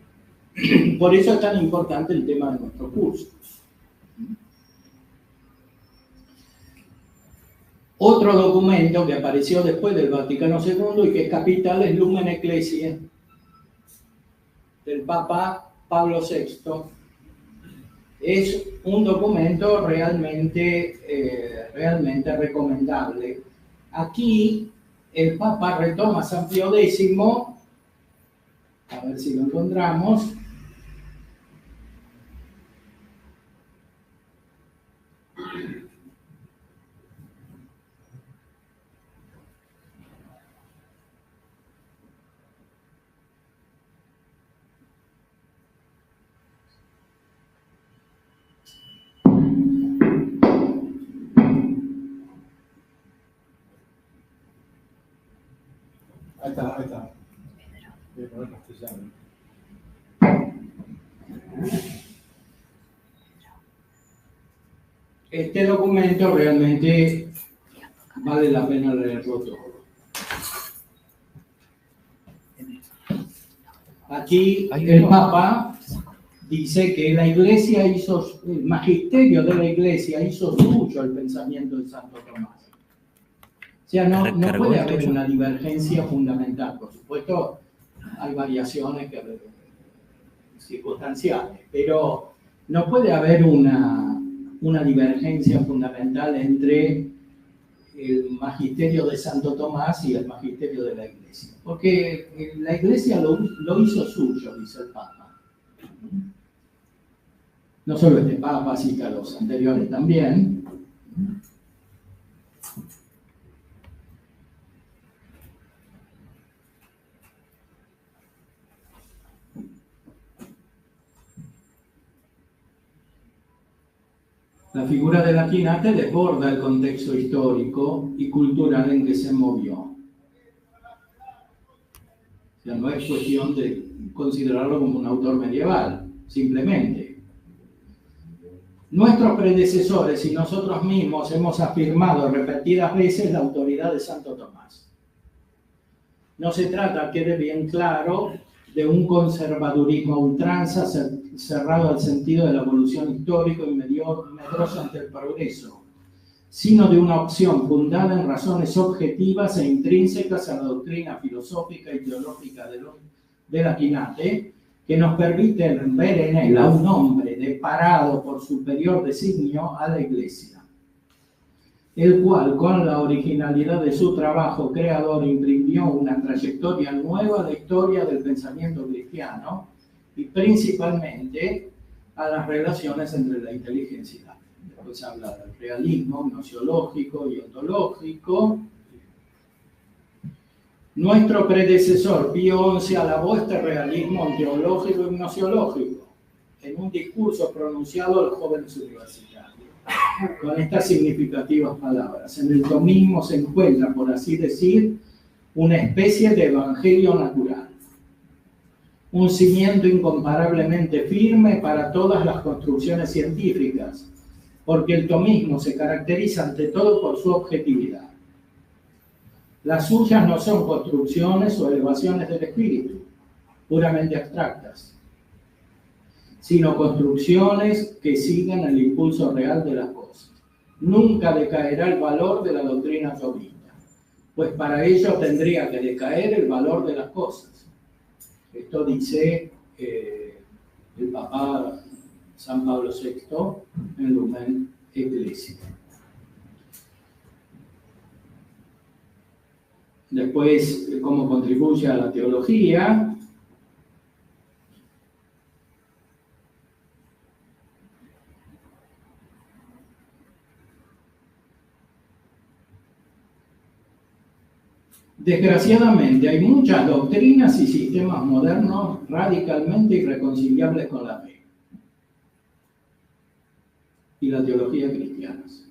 Por eso es tan importante el tema de nuestro curso. Otro documento que apareció después del Vaticano II y que es capital es Lumen Ecclesiae, del Papa Pablo VI. Es un documento realmente recomendable. Aquí el Papa retoma a San Pío X, a ver si lo encontramos. está, ahí está. Voy a poner castellano. Este documento realmente vale la pena leerlo todo. Aquí el Papa dice que la Iglesia hizo, el magisterio de la Iglesia hizo suyo el pensamiento de Santo Tomás. O sea, no puede haber una divergencia fundamental. Por supuesto, hay variaciones circunstanciales, pero no puede haber una divergencia fundamental entre el magisterio de Santo Tomás y el magisterio de la Iglesia. Porque la Iglesia lo hizo suyo, dice el Papa. No solo este Papa, cita a los anteriores también. La figura del Aquinate desborda el contexto histórico y cultural en que se movió. O sea, no es cuestión de considerarlo como un autor medieval, simplemente. Nuestros predecesores y nosotros mismos hemos afirmado repetidas veces la autoridad de Santo Tomás. No se trata, quede bien claro, de un conservadurismo a ultranza cerrado al sentido de la evolución histórica y medroso ante el progreso, sino de una opción fundada en razones objetivas e intrínsecas a la doctrina filosófica y teológica del Aquinate, que nos permiten ver en él a un hombre deparado por superior designio a la Iglesia, el cual, con la originalidad de su trabajo creador, imprimió una trayectoria nueva a la historia del pensamiento cristiano y principalmente a las relaciones entre la inteligencia y la fe. Después habla del realismo gnosiológico y ontológico. Nuestro predecesor, Pío XI, alabó este realismo teológico y gnosiológico en un discurso pronunciado a los jóvenes universitarios, con estas significativas palabras. En el tomismo se encuentra, por así decir, una especie de evangelio natural, un cimiento incomparablemente firme para todas las construcciones científicas, porque el tomismo se caracteriza ante todo por su objetividad. Las suyas no son construcciones o elevaciones del espíritu, puramente abstractas, sino construcciones que siguen el impulso real de las cosas. Nunca decaerá el valor de la doctrina tomista, pues para ello tendría que decaer el valor de las cosas. Esto dice el Papa San Pablo VI en Lumen Ecclesiae. Después, cómo contribuye a la teología. Desgraciadamente, hay muchas doctrinas y sistemas modernos radicalmente irreconciliables con la fe y la teología cristianas.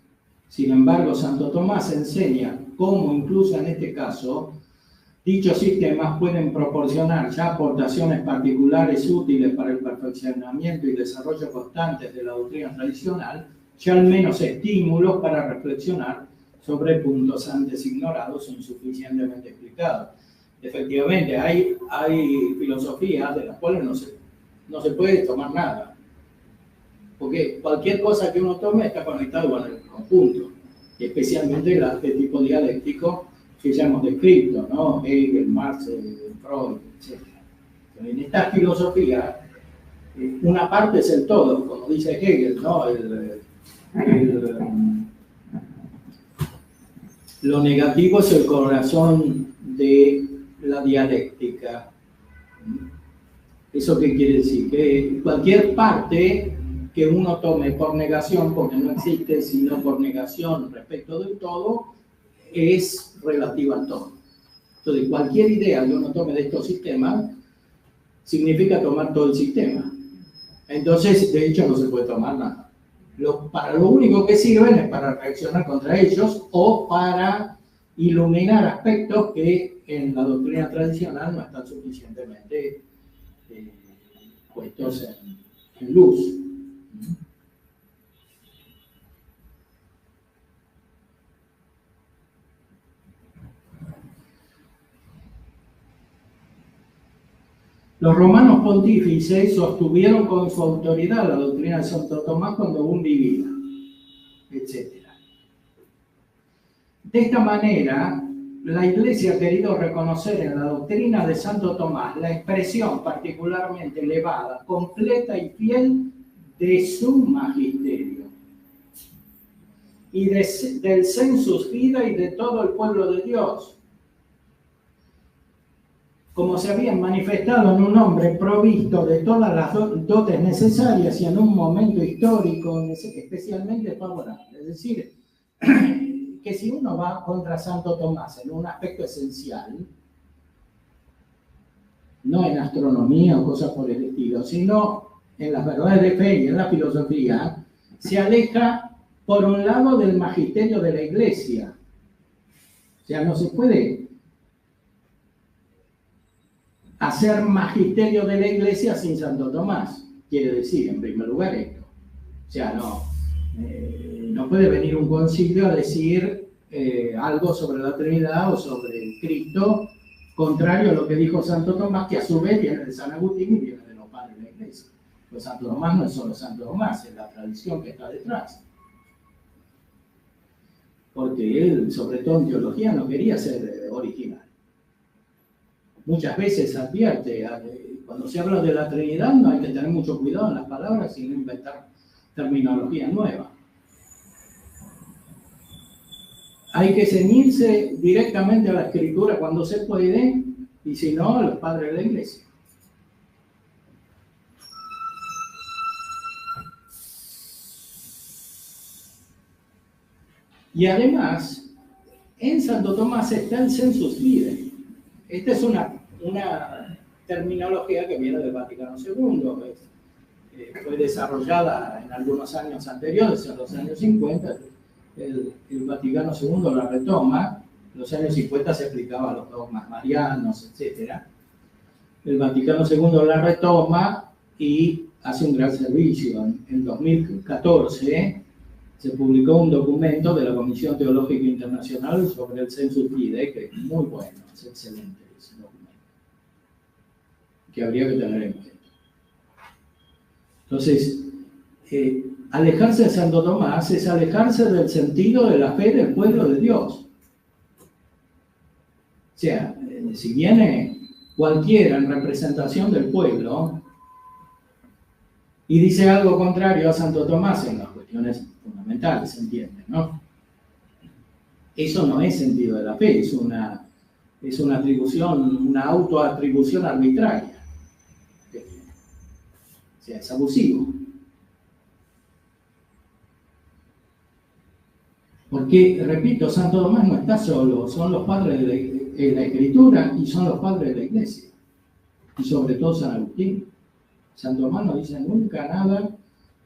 Sin embargo, Santo Tomás enseña cómo, incluso en este caso, dichos sistemas pueden proporcionar ya aportaciones particulares útiles para el perfeccionamiento y desarrollo constantes de la doctrina tradicional, ya al menos estímulos para reflexionar sobre puntos antes ignorados o insuficientemente explicados. Efectivamente, hay filosofías de las cuales no se puede tomar nada, porque cualquier cosa que uno tome está conectado con el conjunto, y especialmente este tipo dialéctico que ya hemos descrito, ¿no? Hegel, Marx, Freud, etc. Pero en esta filosofía, una parte es el todo, como dice Hegel, ¿no? Lo negativo es el corazón de la dialéctica. ¿Eso qué quiere decir? Que cualquier parte que uno tome por negación, porque no existe sino por negación respecto del todo, es relativa al todo. Entonces, cualquier idea que uno tome de estos sistemas significa tomar todo el sistema. Entonces, de hecho, no se puede tomar nada. Para lo único que sirven es para reaccionar contra ellos o para iluminar aspectos que en la doctrina tradicional no están suficientemente puestos en luz. Los romanos pontífices sostuvieron con su autoridad la doctrina de Santo Tomás cuando aún vivía, etc. De esta manera, la Iglesia ha querido reconocer en la doctrina de Santo Tomás la expresión particularmente elevada, completa y fiel de su magisterio y del sensus fidei y de todo el pueblo de Dios, como se habían manifestado en un hombre provisto de todas las dotes necesarias y en un momento histórico especialmente favorable. Es decir, que si uno va contra Santo Tomás en un aspecto esencial, no en astronomía o cosas por el estilo, sino en las verdades de fe y en la filosofía, se aleja por un lado del magisterio de la Iglesia. O sea, no se puede hacer magisterio de la Iglesia sin Santo Tomás. Quiere decir, en primer lugar, esto. O sea, no puede venir un concilio a decir algo sobre la Trinidad o sobre el Cristo, contrario a lo que dijo Santo Tomás, que a su vez viene de San Agustín y viene de los padres de la Iglesia. Pues Santo Tomás no es solo Santo Tomás, es la tradición que está detrás. Porque él, sobre todo en teología, no quería ser original. Muchas veces advierte, cuando se habla de la Trinidad no hay que tener mucho cuidado en las palabras y no inventar terminología nueva. Hay que ceñirse directamente a la Escritura cuando se puede, y si no, a los padres de la Iglesia. Y además, en Santo Tomás está el sensus fidei. Esta es una terminología que viene del Vaticano II. Fue desarrollada en algunos años anteriores, en los años 50. El Vaticano II la retoma. En los años 50 se explicaba los dogmas marianos, etc. El Vaticano II la retoma y hace un gran servicio. En 2014 se publicó un documento de la Comisión Teológica Internacional sobre el sensus fidei, que es muy bueno, es excelente ese documento, que habría que tener en cuenta. Entonces, alejarse de Santo Tomás es alejarse del sentido de la fe del pueblo de Dios. O sea, si viene cualquiera en representación del pueblo y dice algo contrario a Santo Tomás en las cuestiones fundamentales, se entiende, ¿no? Eso no es sentido de la fe, es una atribución, una autoatribución arbitraria. O sea, es abusivo. Porque, repito, Santo Tomás no está solo, son los padres de la Escritura y son los padres de la Iglesia. Y sobre todo San Agustín. Santo Tomás no dice nunca nada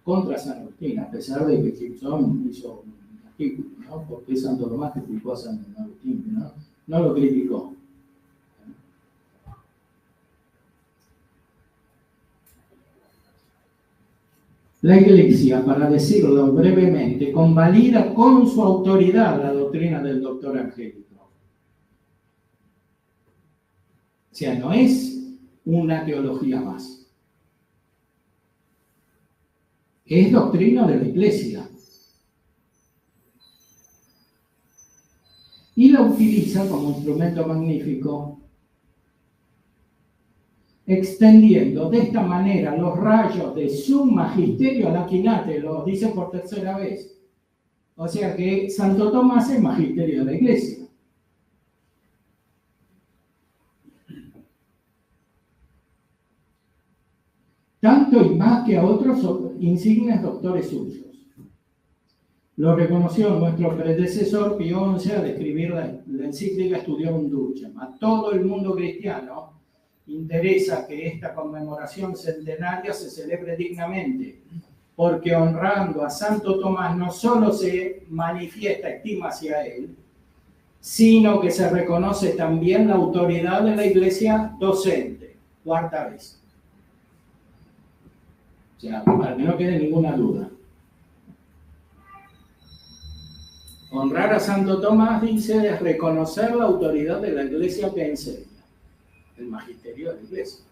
contra San Agustín, a pesar de que Gibson hizo un artículo, ¿no? Porque Santo Tomás criticó a San Agustín, ¿no? No lo criticó. La Iglesia, para decirlo brevemente, convalida con su autoridad la doctrina del doctor Angélico. O sea, no es una teología más. Es doctrina de la Iglesia. Y la utiliza como instrumento magnífico, extendiendo de esta manera los rayos de su magisterio a la quinate, lo dice por tercera vez. O sea que Santo Tomás es magisterio de la Iglesia. Tanto y más que a otros insignes doctores suyos. Lo reconoció nuestro predecesor Pío XI al escribir la encíclica Studiorum Ducem. A todo el mundo cristiano interesa que esta conmemoración centenaria se celebre dignamente, porque honrando a Santo Tomás no solo se manifiesta estima hacia él, sino que se reconoce también la autoridad de la Iglesia docente. Cuarta vez. O sea, para que no quede ninguna duda. Honrar a Santo Tomás, dice, es reconocer la autoridad de la Iglesia que enseña, el magisterio de la Iglesia.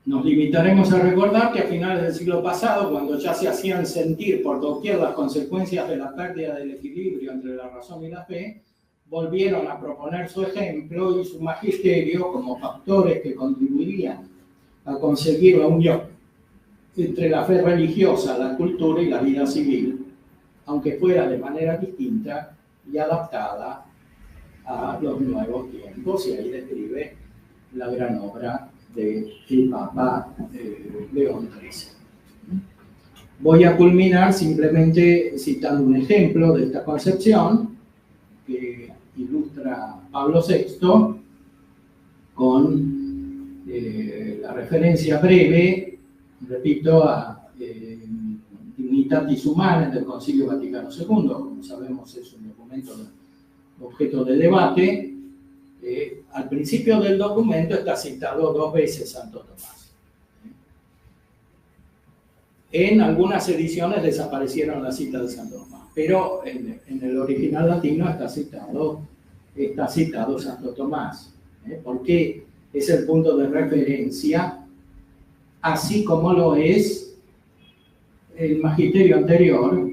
Nos limitaremos a recordar que a finales del siglo pasado, cuando ya se hacían sentir por doquier las consecuencias de la pérdida del equilibrio entre la razón y la fe, volvieron a proponer su ejemplo y su magisterio como factores que contribuirían a conseguir la unión entre la fe religiosa, la cultura y la vida civil, aunque fuera de manera distinta y adaptada a los nuevos tiempos, y ahí describe la gran obra del Papa León XIII. Voy a culminar simplemente citando un ejemplo de esta concepción que ilustra Pablo VI con la referencia breve, repito, a Dignitatis Humanae del Concilio Vaticano II. Como sabemos, es un documento objeto de debate. Al principio del documento está citado 2 veces Santo Tomás. En algunas ediciones desaparecieron las citas de Santo Tomás, pero en el original latino está citado Santo Tomás, porque es el punto de referencia, así como lo es el magisterio anterior.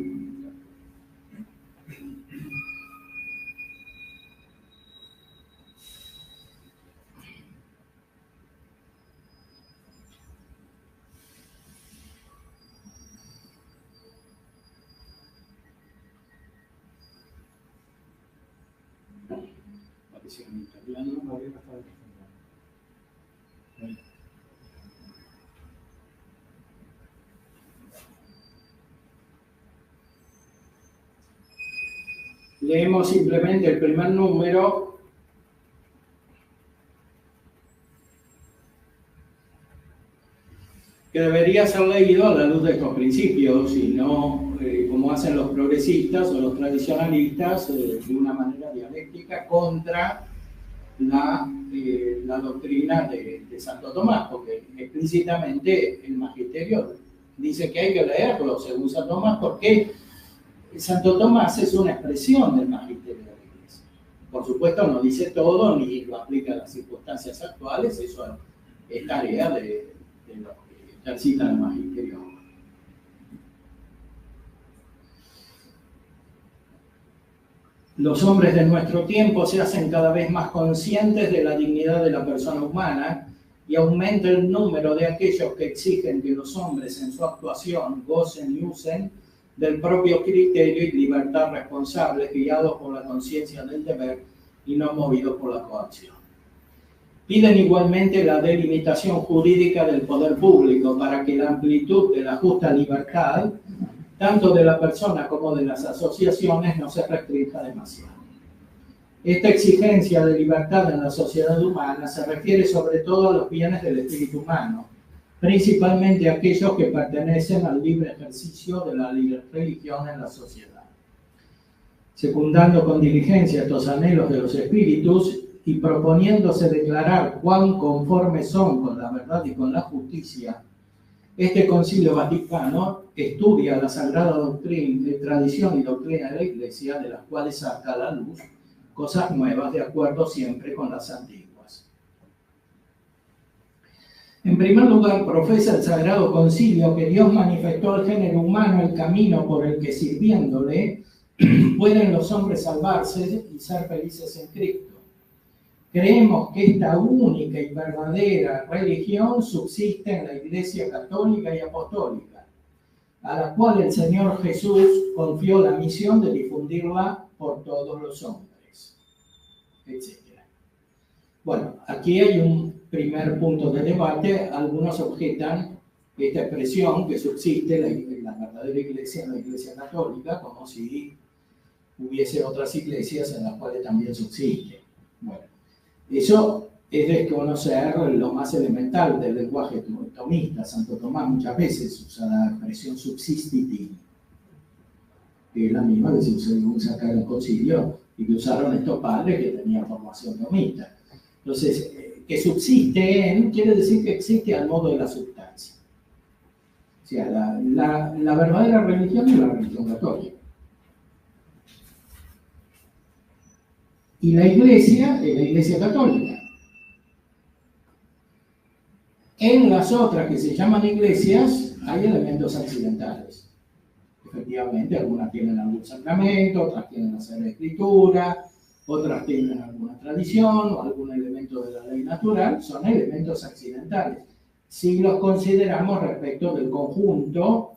Leemos simplemente el primer número. Que debería ser leído a la luz de estos principios, y no como hacen los progresistas o los tradicionalistas, de una manera dialéctica contra la doctrina de Santo Tomás, porque explícitamente el magisterio dice que hay que leerlo según Santo Tomás, porque Santo Tomás es una expresión del magisterio de la Iglesia. Por supuesto no dice todo, ni lo aplica a las circunstancias actuales, eso es tarea de los que ejercitan el magisterio. Los hombres de nuestro tiempo se hacen cada vez más conscientes de la dignidad de la persona humana y aumenta el número de aquellos que exigen que los hombres en su actuación gocen y usen del propio criterio y libertad responsables, guiados por la conciencia del deber y no movidos por la coacción. Piden igualmente la delimitación jurídica del poder público para que la amplitud de la justa libertad, tanto de la persona como de las asociaciones, no se restrinja demasiado. Esta exigencia de libertad en la sociedad humana se refiere sobre todo a los bienes del espíritu humano, principalmente aquellos que pertenecen al libre ejercicio de la religión en la sociedad. Secundando con diligencia estos anhelos de los espíritus y proponiéndose declarar cuán conformes son con la verdad y con la justicia, este Concilio Vaticano estudia la sagrada doctrina, tradición y doctrina de la Iglesia, de las cuales saca a la luz cosas nuevas de acuerdo siempre con las antiguas. En primer lugar, profesa el Sagrado Concilio que Dios manifestó al género humano el camino por el que, sirviéndole, pueden los hombres salvarse y ser felices en Cristo. Creemos que esta única y verdadera religión subsiste en la Iglesia Católica y Apostólica, a la cual el Señor Jesús confió la misión de difundirla por todos los hombres, etc. Bueno, aquí hay un primer punto de debate. Algunos objetan esta expresión que subsiste en la verdadera Iglesia, en la Iglesia Católica, como si hubiese otras iglesias en las cuales también subsiste. Bueno, eso es desconocer lo más elemental del lenguaje tomista. Santo Tomás muchas veces usa la expresión subsistiti, que es la misma que se usa acá en el concilio y que usaron estos padres que tenían formación tomista. Entonces, que subsiste en quiere decir que existe al modo de la sustancia. O sea, la verdadera religión es la religión católica. Y la iglesia es la iglesia católica. En las otras que se llaman iglesias hay elementos accidentales. Efectivamente, algunas tienen algún sacramento, otras tienen la Sagrada Escritura, otras tienen alguna tradición o algún elemento de la ley natural, son elementos accidentales. Si los consideramos respecto del conjunto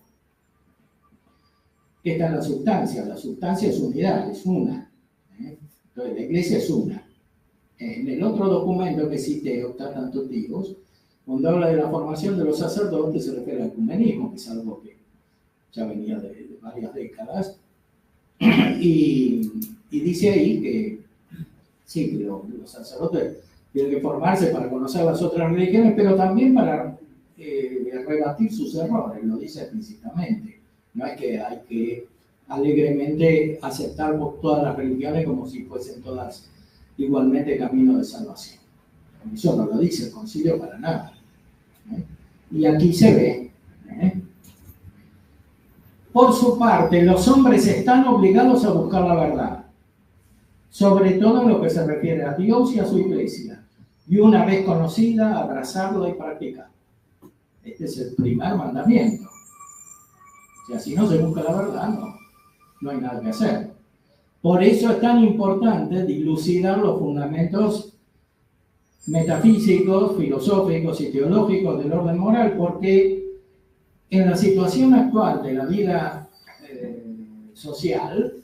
que está en la sustancia es unidad, es una. Entonces, la iglesia es una. En el otro documento que cité, Optatanto Tivos, cuando habla de la formación de los sacerdotes, se refiere al ecumenismo, que es algo que ya venía de varias décadas, y dice ahí que sí, que los sacerdotes tienen que formarse para conocer las otras religiones, pero también para rebatir sus errores, lo dice explícitamente. No es que hay que alegremente aceptar todas las religiones como si fuesen todas igualmente camino de salvación. Eso no lo dice el concilio para nada. Y aquí se ve. Por su parte, los hombres están obligados a buscar la verdad, sobre todo en lo que se refiere a Dios y a su iglesia, y una vez conocida, abrazarla y practicar. Este es el primer mandamiento. O sea, si no se busca la verdad, no hay nada que hacer. Por eso es tan importante dilucidar los fundamentos metafísicos, filosóficos y teológicos del orden moral, porque en la situación actual de la vida social,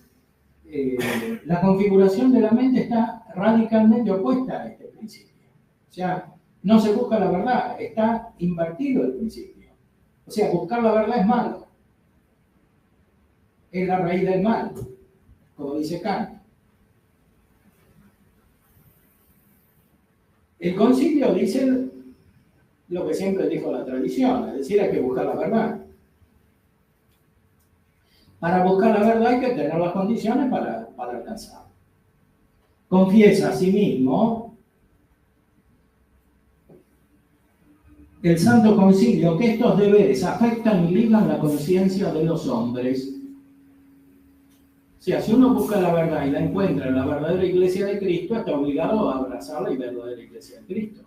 la configuración de la mente está radicalmente opuesta a este principio. O sea, no se busca la verdad, está invertido el principio. O sea, buscar la verdad es malo. Es la raíz del mal, como dice Kant. El concilio dice lo que siempre dijo la tradición, es decir, hay que buscar la verdad. Para buscar la verdad hay que tener las condiciones para alcanzarla. Confiesa a sí mismo el Santo Concilio que estos deberes afectan y ligan la conciencia de los hombres. O sea, si uno busca la verdad y la encuentra en la verdadera iglesia de Cristo, está obligado a abrazar la verdadera iglesia de Cristo.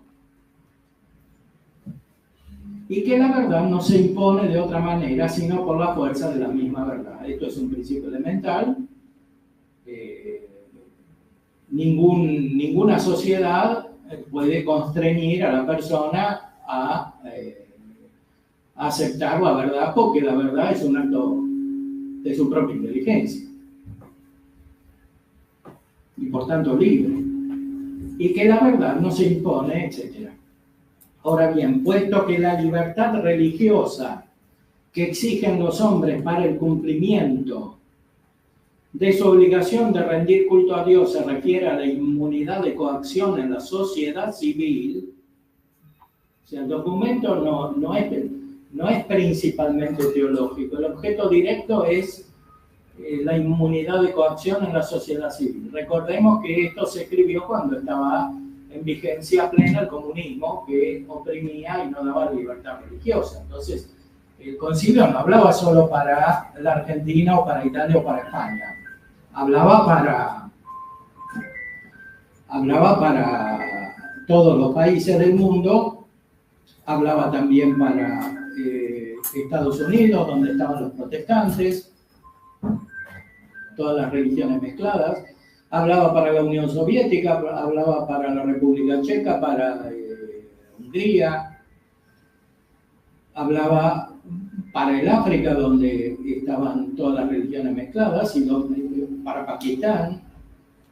Y que la verdad no se impone de otra manera, sino por la fuerza de la misma verdad. Esto es un principio elemental. Ninguna sociedad puede constreñir a la persona a aceptar la verdad, porque la verdad es un acto de su propia inteligencia. Y por tanto libre, y que la verdad no se impone, etc. Ahora bien, puesto que la libertad religiosa que exigen los hombres para el cumplimiento de su obligación de rendir culto a Dios se refiere a la inmunidad de coacción en la sociedad civil, o sea, el documento no es principalmente teológico, el objeto directo es la inmunidad de coacción en la sociedad civil. Recordemos que esto se escribió cuando estaba en vigencia plena el comunismo, que oprimía y no daba libertad religiosa. Entonces, el concilio no hablaba solo para la Argentina o para Italia o para España. Hablaba para todos los países del mundo, hablaba también para Estados Unidos, donde estaban los protestantes, todas las religiones mezcladas, hablaba para la Unión Soviética, hablaba para la República Checa, para Hungría, hablaba para el África, donde estaban todas las religiones mezcladas, y para Pakistán.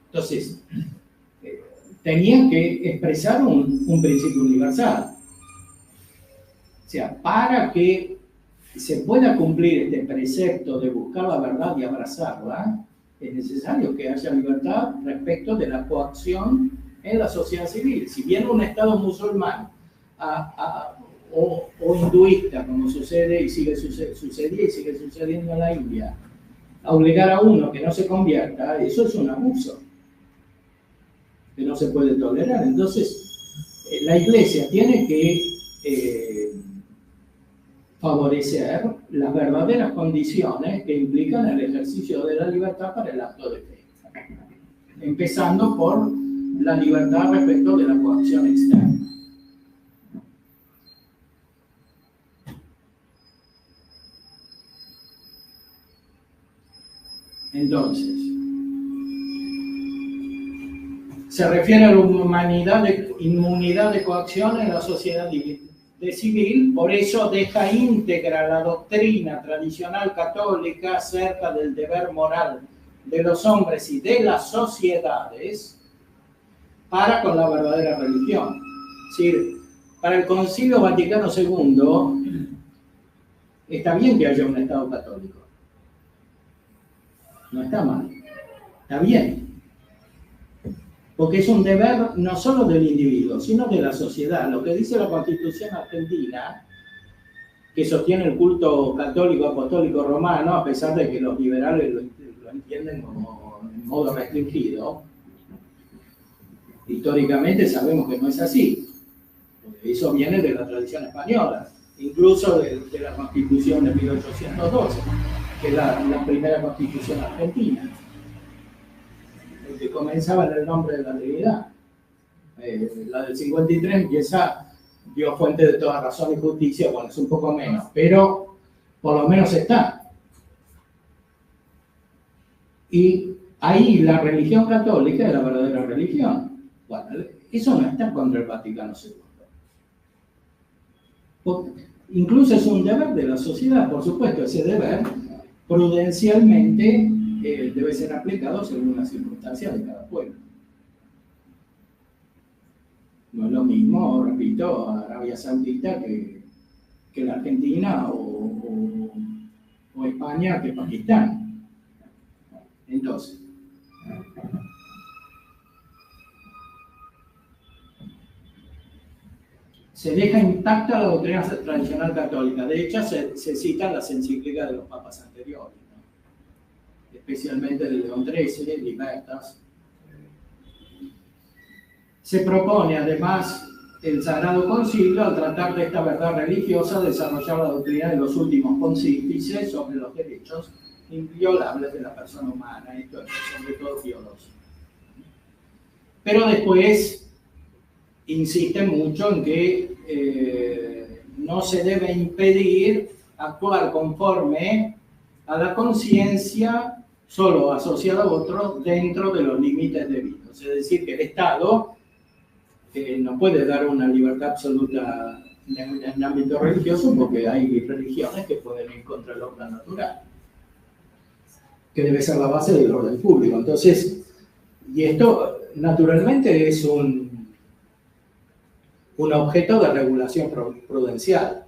Entonces, tenían que expresar un principio universal. O sea, para que se pueda cumplir este precepto de buscar la verdad y abrazarla, es necesario que haya libertad respecto de la coacción en la sociedad civil. Si viene un Estado musulmán o hinduista, como sucede y sigue sucediendo en la India, a obligar a uno que no se convierta, eso es un abuso que no se puede tolerar. Entonces, la Iglesia tiene que favorecer las verdaderas condiciones que implican el ejercicio de la libertad para el acto de fe, empezando por la libertad respecto de la coacción externa. Entonces, se refiere a la inmunidad de coacción en la sociedad civil, por eso deja íntegra la doctrina tradicional católica acerca del deber moral de los hombres y de las sociedades para con la verdadera religión. Es decir, para el Concilio Vaticano II está bien que haya un Estado católico. No está mal, está bien. Porque es un deber no solo del individuo, sino de la sociedad. Lo que dice la Constitución argentina, que sostiene el culto católico apostólico romano, a pesar de que los liberales lo entienden como en modo restringido, históricamente sabemos que no es así. Eso viene de la tradición española, incluso de la Constitución de 1812, que es la primera Constitución argentina, que comenzaba en el nombre de la Trinidad. La del 53 empieza, Dios fuente de toda razón y justicia, bueno, es un poco menos, pero por lo menos está. Y ahí la religión católica es la verdadera religión. Bueno, eso no está contra el Vaticano II. Incluso es un deber de la sociedad, por supuesto, ese deber prudencialmente debe ser aplicado según las circunstancias de cada pueblo. No es lo mismo, repito, Arabia Saudita que la Argentina o España que Pakistán. Entonces, se deja intacta la doctrina tradicional católica. De hecho, se citan las encíclicas de los papas anteriores, ¿no? Especialmente de León XIII, Libertas. Se propone, además, el Sagrado Concilio, al tratar de esta verdad religiosa, desarrollar la doctrina de los últimos pontífices sobre los derechos inviolables de la persona humana, esto es sobre todo biológico. Pero después insiste mucho en que no se debe impedir actuar conforme a la conciencia solo asociada a otro dentro de los límites debidos. Es decir, que el Estado no puede dar una libertad absoluta en el ámbito religioso porque hay religiones que pueden ir contra el orden natural, que debe ser la base del orden público. Entonces, y esto naturalmente es un objeto de regulación prudencial.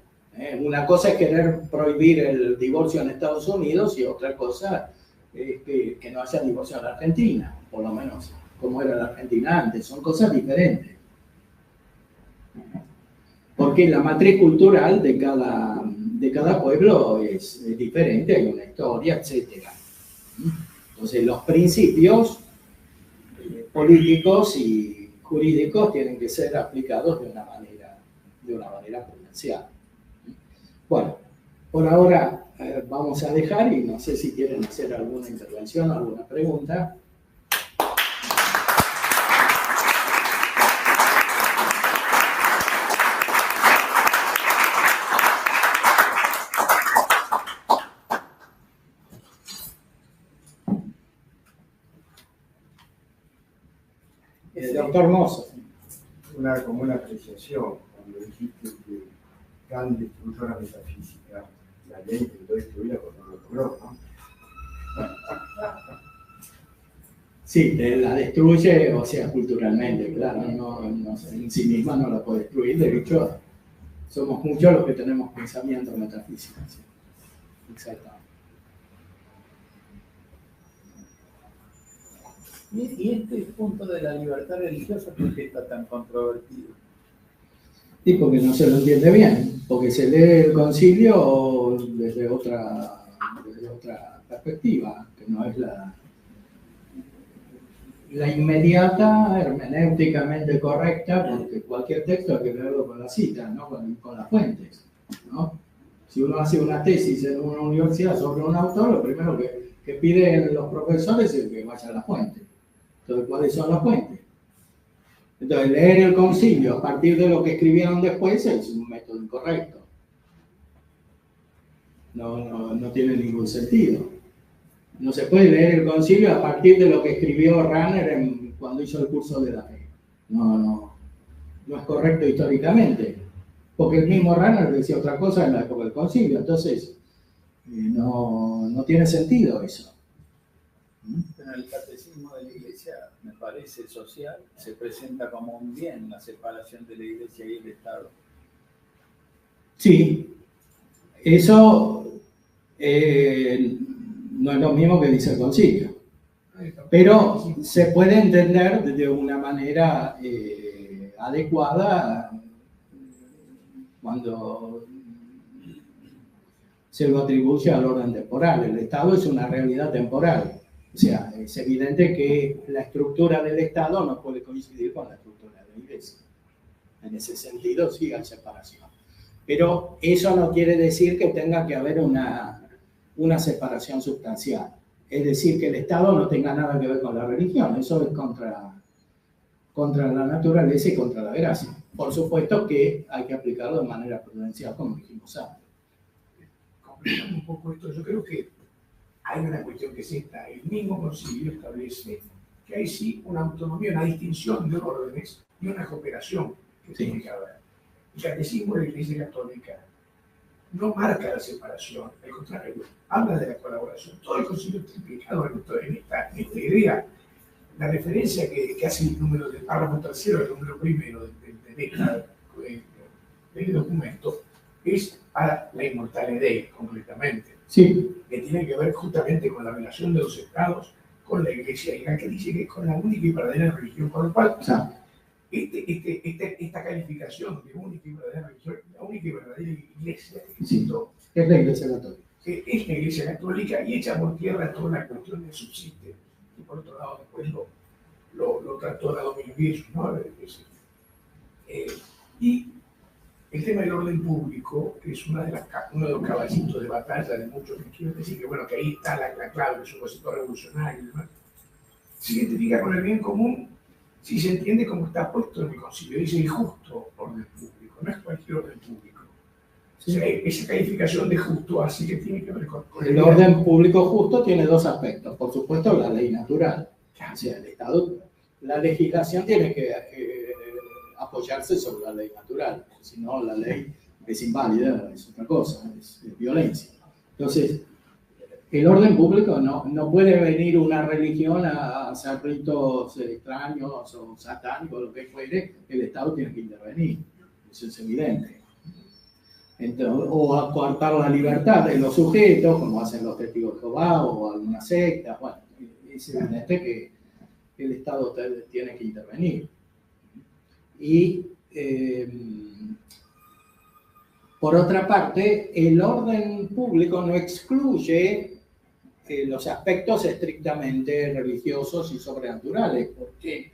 Una cosa es querer prohibir el divorcio en Estados Unidos y otra cosa es que no haya divorcio en la Argentina, por lo menos como era la Argentina antes. Son cosas diferentes. Porque la matriz cultural de cada pueblo es diferente, hay una historia, etc. Entonces los principios políticos y jurídicos tienen que ser aplicados de una manera prudencial. Bueno, por ahora vamos a dejar y no sé si quieren hacer alguna intervención, alguna pregunta. Doctor Mozo. Como una apreciación, cuando dijiste que Kant destruyó la metafísica, la ley intentó destruirla porque no lo logró, ¿no? Sí, la destruye, o sea, culturalmente, claro, no, en sí misma no la puede destruir. De hecho, somos muchos los que tenemos pensamientos metafísicos. ¿Sí? Exactamente. Y este punto de la libertad religiosa, ¿por qué está tan controvertido? Y porque no se lo entiende bien, porque se lee el concilio desde otra perspectiva, que no es la inmediata, hermenéuticamente correcta, porque cualquier texto hay que leerlo con la cita, ¿no? con las fuentes, ¿no? Si uno hace una tesis en una universidad sobre un autor, lo primero que piden los profesores es que vaya a la fuente. Entonces, ¿cuáles son las fuentes? Entonces, leer el concilio a partir de lo que escribieron después es un método incorrecto. No tiene ningún sentido. No se puede leer el concilio a partir de lo que escribió Rahner cuando hizo el curso de la fe. No es correcto históricamente. Porque el mismo Rahner decía otra cosa en la época del concilio. Entonces, no tiene sentido eso. En el catecismo de la Iglesia, me parece social, se presenta como un bien la separación de la Iglesia y el Estado. Sí, eso no es lo mismo que dice el concilio, pero se puede entender de una manera adecuada cuando se lo atribuye al orden temporal. El Estado es una realidad temporal. O sea, es evidente que la estructura del Estado no puede coincidir con la estructura de la Iglesia. En ese sentido, sí hay separación. Pero eso no quiere decir que tenga que haber una separación sustancial. Es decir, que el Estado no tenga nada que ver con la religión. Eso es contra la naturaleza y contra la gracia. Por supuesto que hay que aplicarlo de manera prudencial, como dijimos antes. Completando un poco esto, yo creo que hay una cuestión que es esta. El mismo concilio establece que hay sí una autonomía, una distinción de órdenes y una cooperación que tiene que haber. El catecismo de la Iglesia Católica no marca la separación, al contrario, habla de la colaboración. Todo el concilio está implicado en esta idea. La referencia que hace el número del párrafo tercero, el número primero del documento, es a la inmortalidad concretamente. Sí. Que tiene que ver justamente con la relación de los estados con la Iglesia, y la que dice que es con la única y verdadera religión, con lo cual esta calificación de única y verdadera religión, la única y verdadera Iglesia, sí, es la Iglesia Católica. Es la Iglesia Católica y echa por tierra toda la cuestión del subsiste, y por otro lado después lo trató la Domino Jesús, ¿no? Y el tema del orden público, que es uno de los caballitos de batalla de muchos que quieren decir que, bueno, que ahí está la clave, es un concepto revolucionario y demás. Se identifica con el bien común si se entiende como está puesto en el concilio. Dice el justo orden público, no es cualquier orden público. Sí. O sea, esa calificación de justo así que tiene que ver con el orden público justo tiene dos aspectos. Por supuesto, la ley natural. O sea, el Estado, la legislación tiene que apoyarse sobre la ley natural, si no la ley es inválida, es otra cosa, es violencia. Entonces, el orden público no puede venir una religión a hacer ritos extraños o satánicos, lo que fuere, el Estado tiene que intervenir, eso es evidente. Entonces, o a coartar la libertad de los sujetos, como hacen los testigos de Jehová o alguna secta, bueno, es evidente que el Estado tiene que intervenir. Y por otra parte, el orden público no excluye los aspectos estrictamente religiosos y sobrenaturales, porque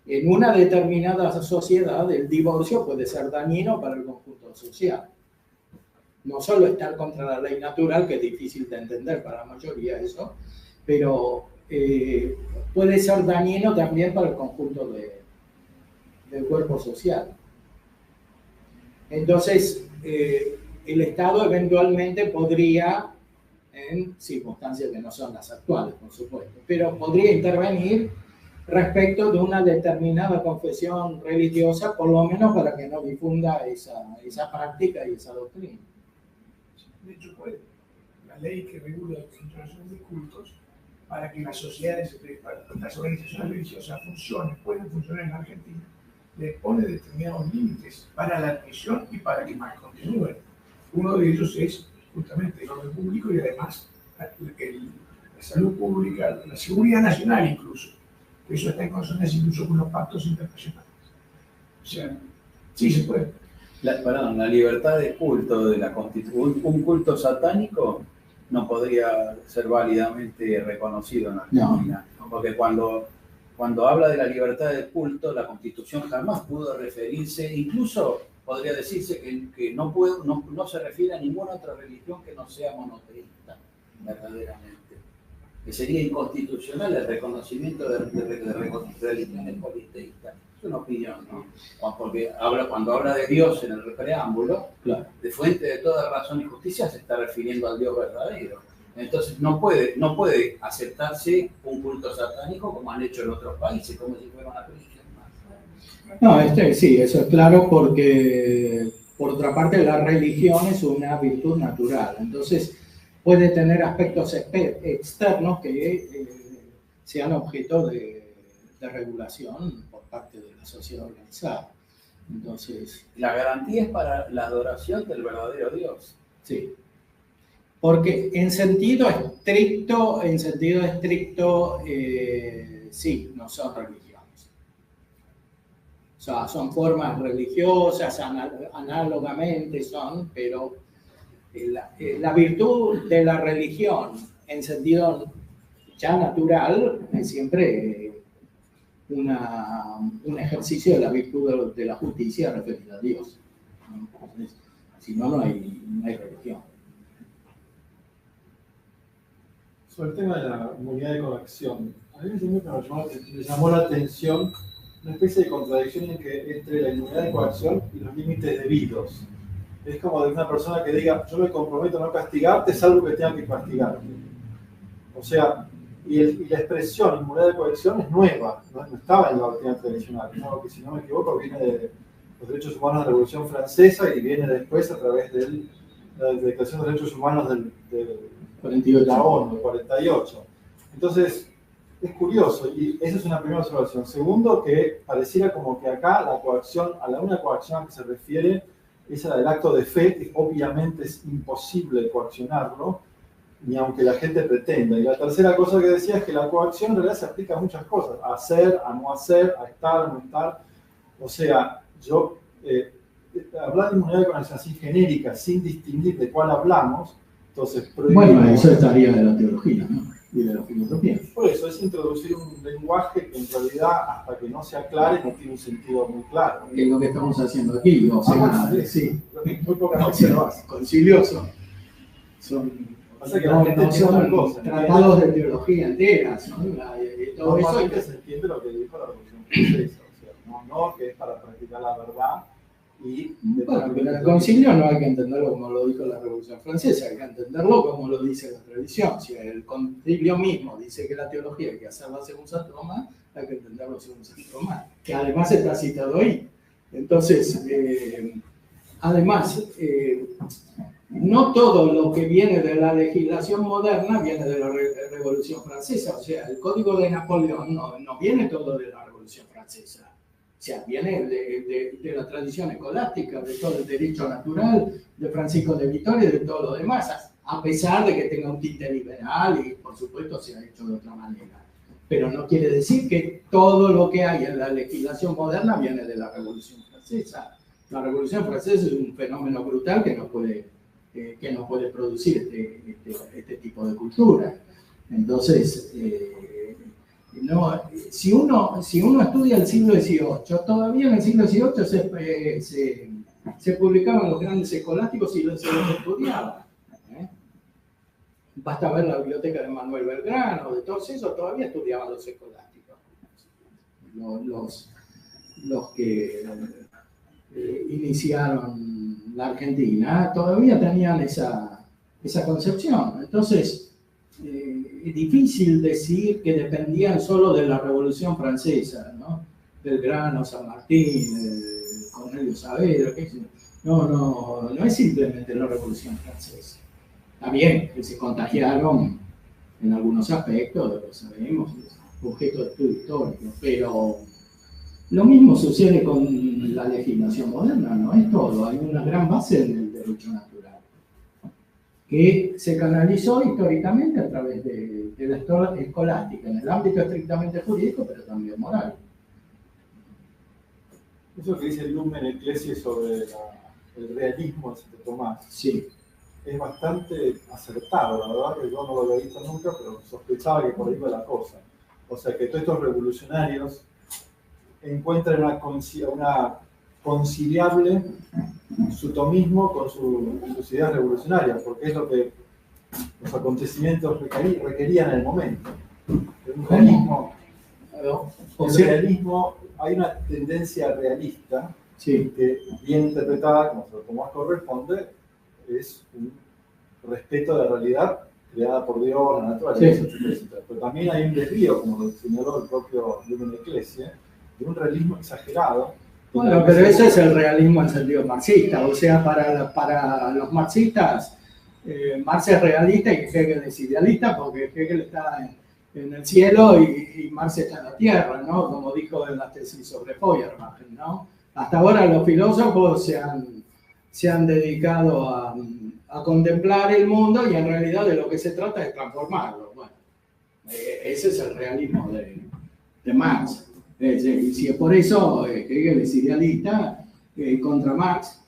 en una determinada sociedad el divorcio puede ser dañino para el conjunto social. No solo estar contra la ley natural, que es difícil de entender para la mayoría eso, pero puede ser dañino también para el conjunto del cuerpo social. Entonces, el Estado eventualmente podría, en circunstancias que no son las actuales, por supuesto, pero podría intervenir respecto de una determinada confesión religiosa, por lo menos para que no difunda esa práctica y esa doctrina. De hecho, puede. La ley que regula la concentración de cultos, para que las sociedades, las organizaciones religiosas pueden funcionar en Argentina, le pone determinados límites para la admisión y para que más continúen. Uno de ellos es justamente el orden público y además la salud pública, la seguridad nacional incluso. Eso está en consonancia incluso con los pactos internacionales. O sea, sí se puede. La libertad de culto de la Constitución, un culto satánico no podría ser válidamente reconocido en Argentina, no. Porque cuando habla de la libertad de culto, la Constitución jamás pudo referirse, incluso podría decirse que no se refiere a ninguna otra religión que no sea monoteísta, verdaderamente. Que sería inconstitucional el reconocimiento de religiones politeístas. Es una opinión, ¿no? Porque cuando habla de Dios en el preámbulo, claro, de fuente de toda razón y justicia se está refiriendo al Dios verdadero. Entonces no puede aceptarse un culto satánico como han hecho en otros países, como si fuera una religión más. No, sí, eso es claro, porque por otra parte la religión es una virtud natural. Entonces puede tener aspectos externos que sean objeto de regulación por parte de la sociedad organizada. Entonces, la garantía es para la adoración del verdadero Dios. Sí. Porque en sentido estricto, sí, no son religiones. O sea, son formas religiosas, análogamente son, pero la virtud de la religión en sentido ya natural es siempre un ejercicio de la virtud de la justicia referida a Dios. Entonces, si no, no hay religión. Sobre el tema de la inmunidad de coacción, a mí me llamó la atención una especie de contradicción entre la inmunidad de coacción y los límites debidos. Es como de una persona que diga, yo me comprometo a no castigarte, salvo que tenga que castigarte. O sea, y la expresión inmunidad de coacción es nueva, no estaba en la doctrina tradicional, ¿no? Que si no me equivoco viene de los derechos humanos de la Revolución Francesa y viene después a través de la Declaración de Derechos Humanos de la ONU, 48. Entonces, es curioso, y esa es una primera observación. Segundo, que pareciera como que acá la coacción, a la única coacción a que se refiere es a la del acto de fe, que obviamente es imposible coaccionarlo, ni aunque la gente pretenda. Y la tercera cosa que decía es que la coacción en realidad se aplica a muchas cosas, a hacer, a no hacer, a estar, a no estar. O sea, yo, hablar de inmunidad de coacción así genérica, sin distinguir de cuál hablamos, entonces... Bueno, eso estaría de la teología, ¿no? Y de la filosofía. Por eso, es introducir un lenguaje que en realidad, hasta que no se aclare, no tiene un sentido muy claro. Que es lo que estamos haciendo aquí, o sea, sí. Muy pocas veces lo hace. Concilioso. Pasa que la gente no son tratados de teología enteras, ¿no? Todo eso es que se entiende lo que dijo la Revolución Francesa, o sea, no que es para practicar la verdad. Bueno, pero el concilio no hay que entenderlo como lo dijo la Revolución Francesa, hay que entenderlo como lo dice la tradición. Si el concilio mismo dice que la teología hay que hacerla según Santo Tomás, hay que entenderlo según Santo Tomás, que además está citado ahí. Entonces, además, no todo lo que viene de la legislación moderna viene de la Revolución Francesa. O sea, el Código de Napoleón no viene todo de la Revolución Francesa. O sea, viene de la tradición escolástica, de todo el derecho natural, de Francisco de Vitoria y de todo lo demás, a pesar de que tenga un tinte liberal y, por supuesto, se ha hecho de otra manera. Pero no quiere decir que todo lo que hay en la legislación moderna viene de la Revolución Francesa. La Revolución Francesa es un fenómeno brutal que nos puede producir este tipo de cultura. Entonces, no, si uno estudia el siglo XVIII, todavía en el siglo XVIII se publicaban los grandes escolásticos y se los estudiaba. Basta ver la biblioteca de Manuel Belgrano, de todos esos, todavía estudiaban los escolásticos. Los que iniciaron la Argentina todavía tenían esa concepción. Entonces, es difícil decir que dependían solo de la Revolución Francesa, ¿no? Belgrano, San Martín, Cornelio Saavedra, no es simplemente la Revolución Francesa. Está bien que se contagiaron en algunos aspectos, lo sabemos, es objeto de estudio histórico, pero lo mismo sucede con la legislación moderna, no es todo, hay una gran base en el derecho natural. que se canalizó históricamente a través de la escolástica, en el ámbito estrictamente jurídico, pero también moral. Eso que dice Lumen Ecclesiae sobre el realismo de Santo Tomás Sí, es bastante acertado, la verdad que yo no lo había visto nunca, pero sospechaba que por ahí va la cosa. O sea, que todos estos revolucionarios encuentran una conciliable su tomismo con sus ideas revolucionarias, porque es lo que los acontecimientos requerían en el momento. Un realismo, realismo, hay una tendencia realista sí. que, bien interpretada, como Santo Tomás corresponde, es un respeto de la realidad creada por Dios, la naturaleza, Sí. etc. Pero también hay un desvío, como lo señaló el propio Lumen Ecclesiae, de un realismo exagerado. Bueno, pero ese es el realismo en sentido marxista. O sea, para los marxistas, Marx es realista y Hegel es idealista, porque Hegel está en el cielo y Marx está en la tierra, ¿no? Como dijo en la tesis sobre Feuerbach, ¿no? Hasta ahora los filósofos se han dedicado a contemplar el mundo y en realidad de lo que se trata es transformarlo. Bueno, ese es el realismo de Marx. Y si es por eso Hegel es idealista contra Marx,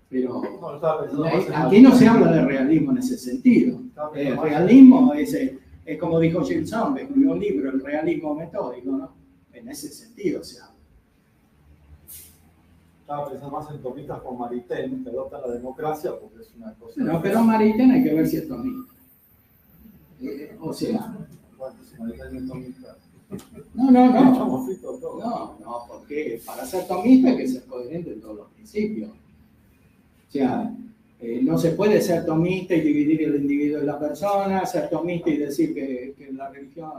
pero aquí no se habla de realismo en ese sentido. El realismo es como dijo Gilson, que escribió un libro, el realismo metódico, ¿no? En ese sentido se habla. Estaba pensando más en tomistas como Maritain, que adoptan la democracia porque es una cosa... No, pero Maritain hay que ver si es tomista. O sea... Bueno, si Maritain es tomista... No, porque para ser tomista hay que ser coherente en todos los principios. O sea, no se puede ser tomista y dividir el individuo de la persona, ser tomista y decir que la religión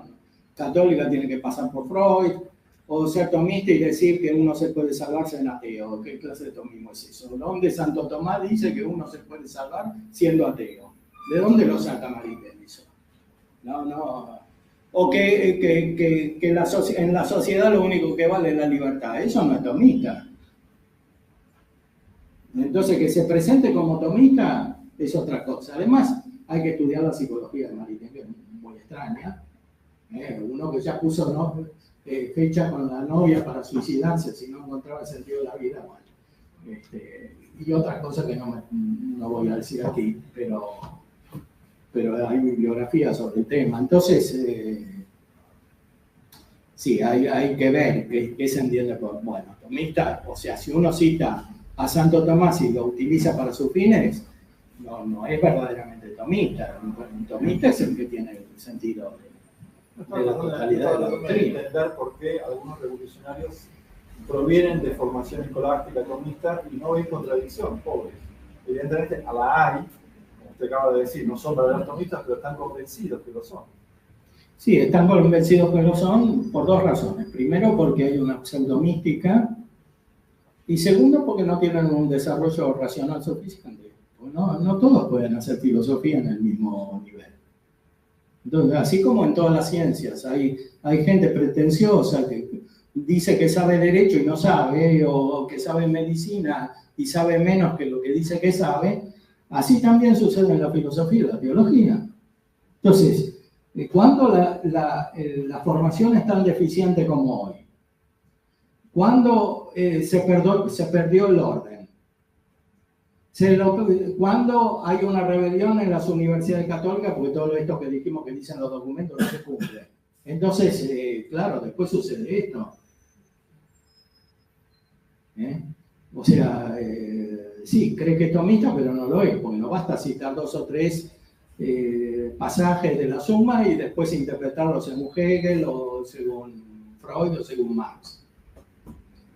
católica tiene que pasar por Freud, o ser tomista y decir que uno se puede salvarse en ateo. ¿Qué clase de tomismo es eso? ¿Dónde Santo Tomás dice que uno se puede salvar siendo ateo? ¿De dónde lo saca Maritain eso? No. O que en la sociedad lo único que vale es la libertad. Eso no es tomista. Entonces, que se presente como tomista es otra cosa. Además, hay que estudiar la psicología de Maritain, que es muy extraña. Uno que ya puso fecha con la novia para suicidarse si no encontraba el sentido de la vida. Bueno, y otras cosas que no voy a decir aquí, pero hay bibliografía sobre el tema. Entonces, sí, hay que ver qué se entiende por, bueno, tomista. O sea, si uno cita a Santo Tomás y lo utiliza para sus fines, no es verdaderamente tomista. Un tomista es el que tiene el sentido de la totalidad de la doctrina. Entender por qué algunos revolucionarios provienen de formación escolástica tomista y no hay contradicción, pobres. Evidentemente, a la hay, como usted acaba de decir, no son verdaderos tomistas, pero están convencidos que lo son. Sí, están convencidos que lo son por dos razones. Primero, porque hay una pseudomística, y segundo, porque no tienen un desarrollo racional suficiente. No todos pueden hacer filosofía en el mismo nivel. Entonces, así como en todas las ciencias, hay gente pretenciosa que dice que sabe derecho y no sabe, o que sabe medicina y sabe menos que lo que dice que sabe, así también sucede en la filosofía y la teología. Entonces, ¿cuándo la formación es tan deficiente como hoy? ¿Cuándo se perdió el orden? Cuando hay una rebelión en las universidades católicas, porque todo esto que dijimos que dicen los documentos no se cumple. Entonces, claro, después sucede esto. O sea, sí, cree que es tomista, pero no lo es, porque no basta citar 2 o 3 pasajes de la Suma y después interpretarlos según Hegel o según Freud o según Marx.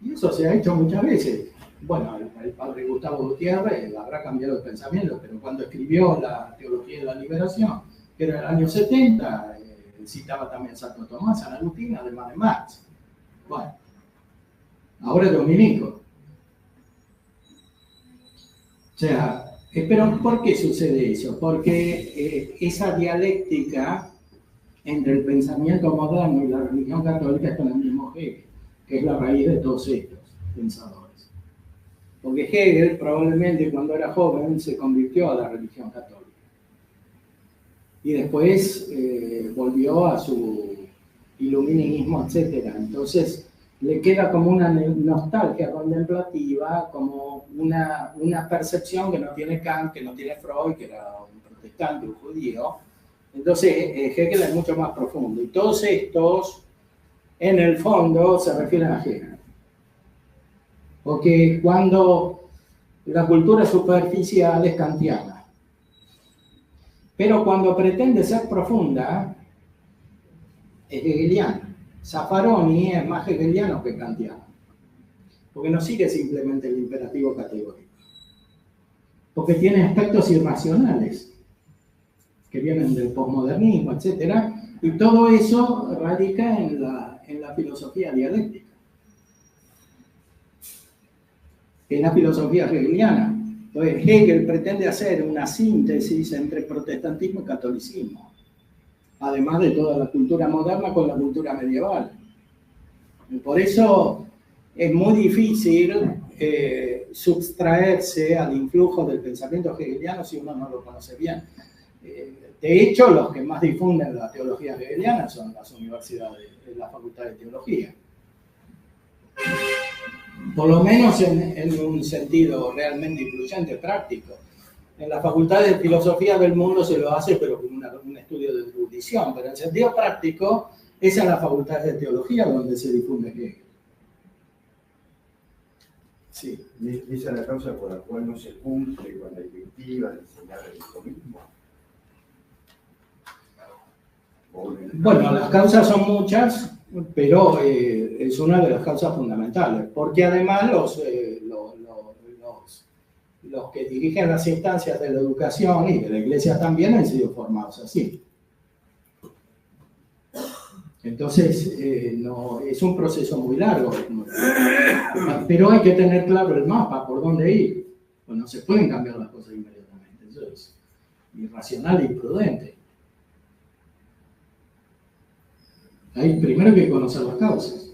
Y eso se ha hecho muchas veces. Bueno, el padre Gustavo Gutiérrez habrá cambiado de pensamiento, pero cuando escribió la Teología de la Liberación, que era el año 70, citaba también Santo Tomás, San Agustín, además de Marx. Bueno, ahora es dominico. O sea, pero ¿por qué sucede eso? Porque esa dialéctica entre el pensamiento moderno y la religión católica está en el mismo Hegel, que es la raíz de todos estos pensadores. Porque Hegel probablemente cuando era joven se convirtió a la religión católica. y después volvió a su iluminismo, etc. Entonces le queda como una nostalgia contemplativa, como una percepción que no tiene Kant, que no tiene Freud, que era un protestante, un judío. Entonces Hegel es mucho más profundo. Y todos estos, en el fondo, se refieren a Hegel. Porque cuando la cultura superficial es kantiana, pero cuando pretende ser profunda, es hegeliana. Zaffaroni es más hegeliano que kantiano, porque no sigue simplemente el imperativo categórico, porque tiene aspectos irracionales que vienen del posmodernismo, etc. Y todo eso radica en la filosofía dialéctica, en la filosofía hegeliana. Entonces Hegel pretende hacer una síntesis entre protestantismo y catolicismo, además de toda la cultura moderna con la cultura medieval. Y por eso es muy difícil subtraerse al influjo del pensamiento hegeliano si uno no lo conoce bien. De hecho, los que más difunden la teología hegeliana son las universidades, la Facultad de Teología. Por lo menos en un sentido realmente incluyente, práctico. En la Facultad de Filosofía del Mundo se lo hace, pero con un estudio de erudición. Pero en sentido práctico, es en la Facultad de Teología donde se difunde Hegel. Sí. ¿Y esa es la causa por la cual no se cumple con la directiva de enseñar el comunismo? Bueno, las causas son muchas, pero es una de las causas fundamentales, porque además los que dirigen las instancias de la educación y de la Iglesia también han sido formados así. Entonces, no, es un proceso muy largo, pero hay que tener claro el mapa, por dónde ir. Pues no se pueden cambiar las cosas inmediatamente, eso es irracional e imprudente. Hay primero que conocer las causas.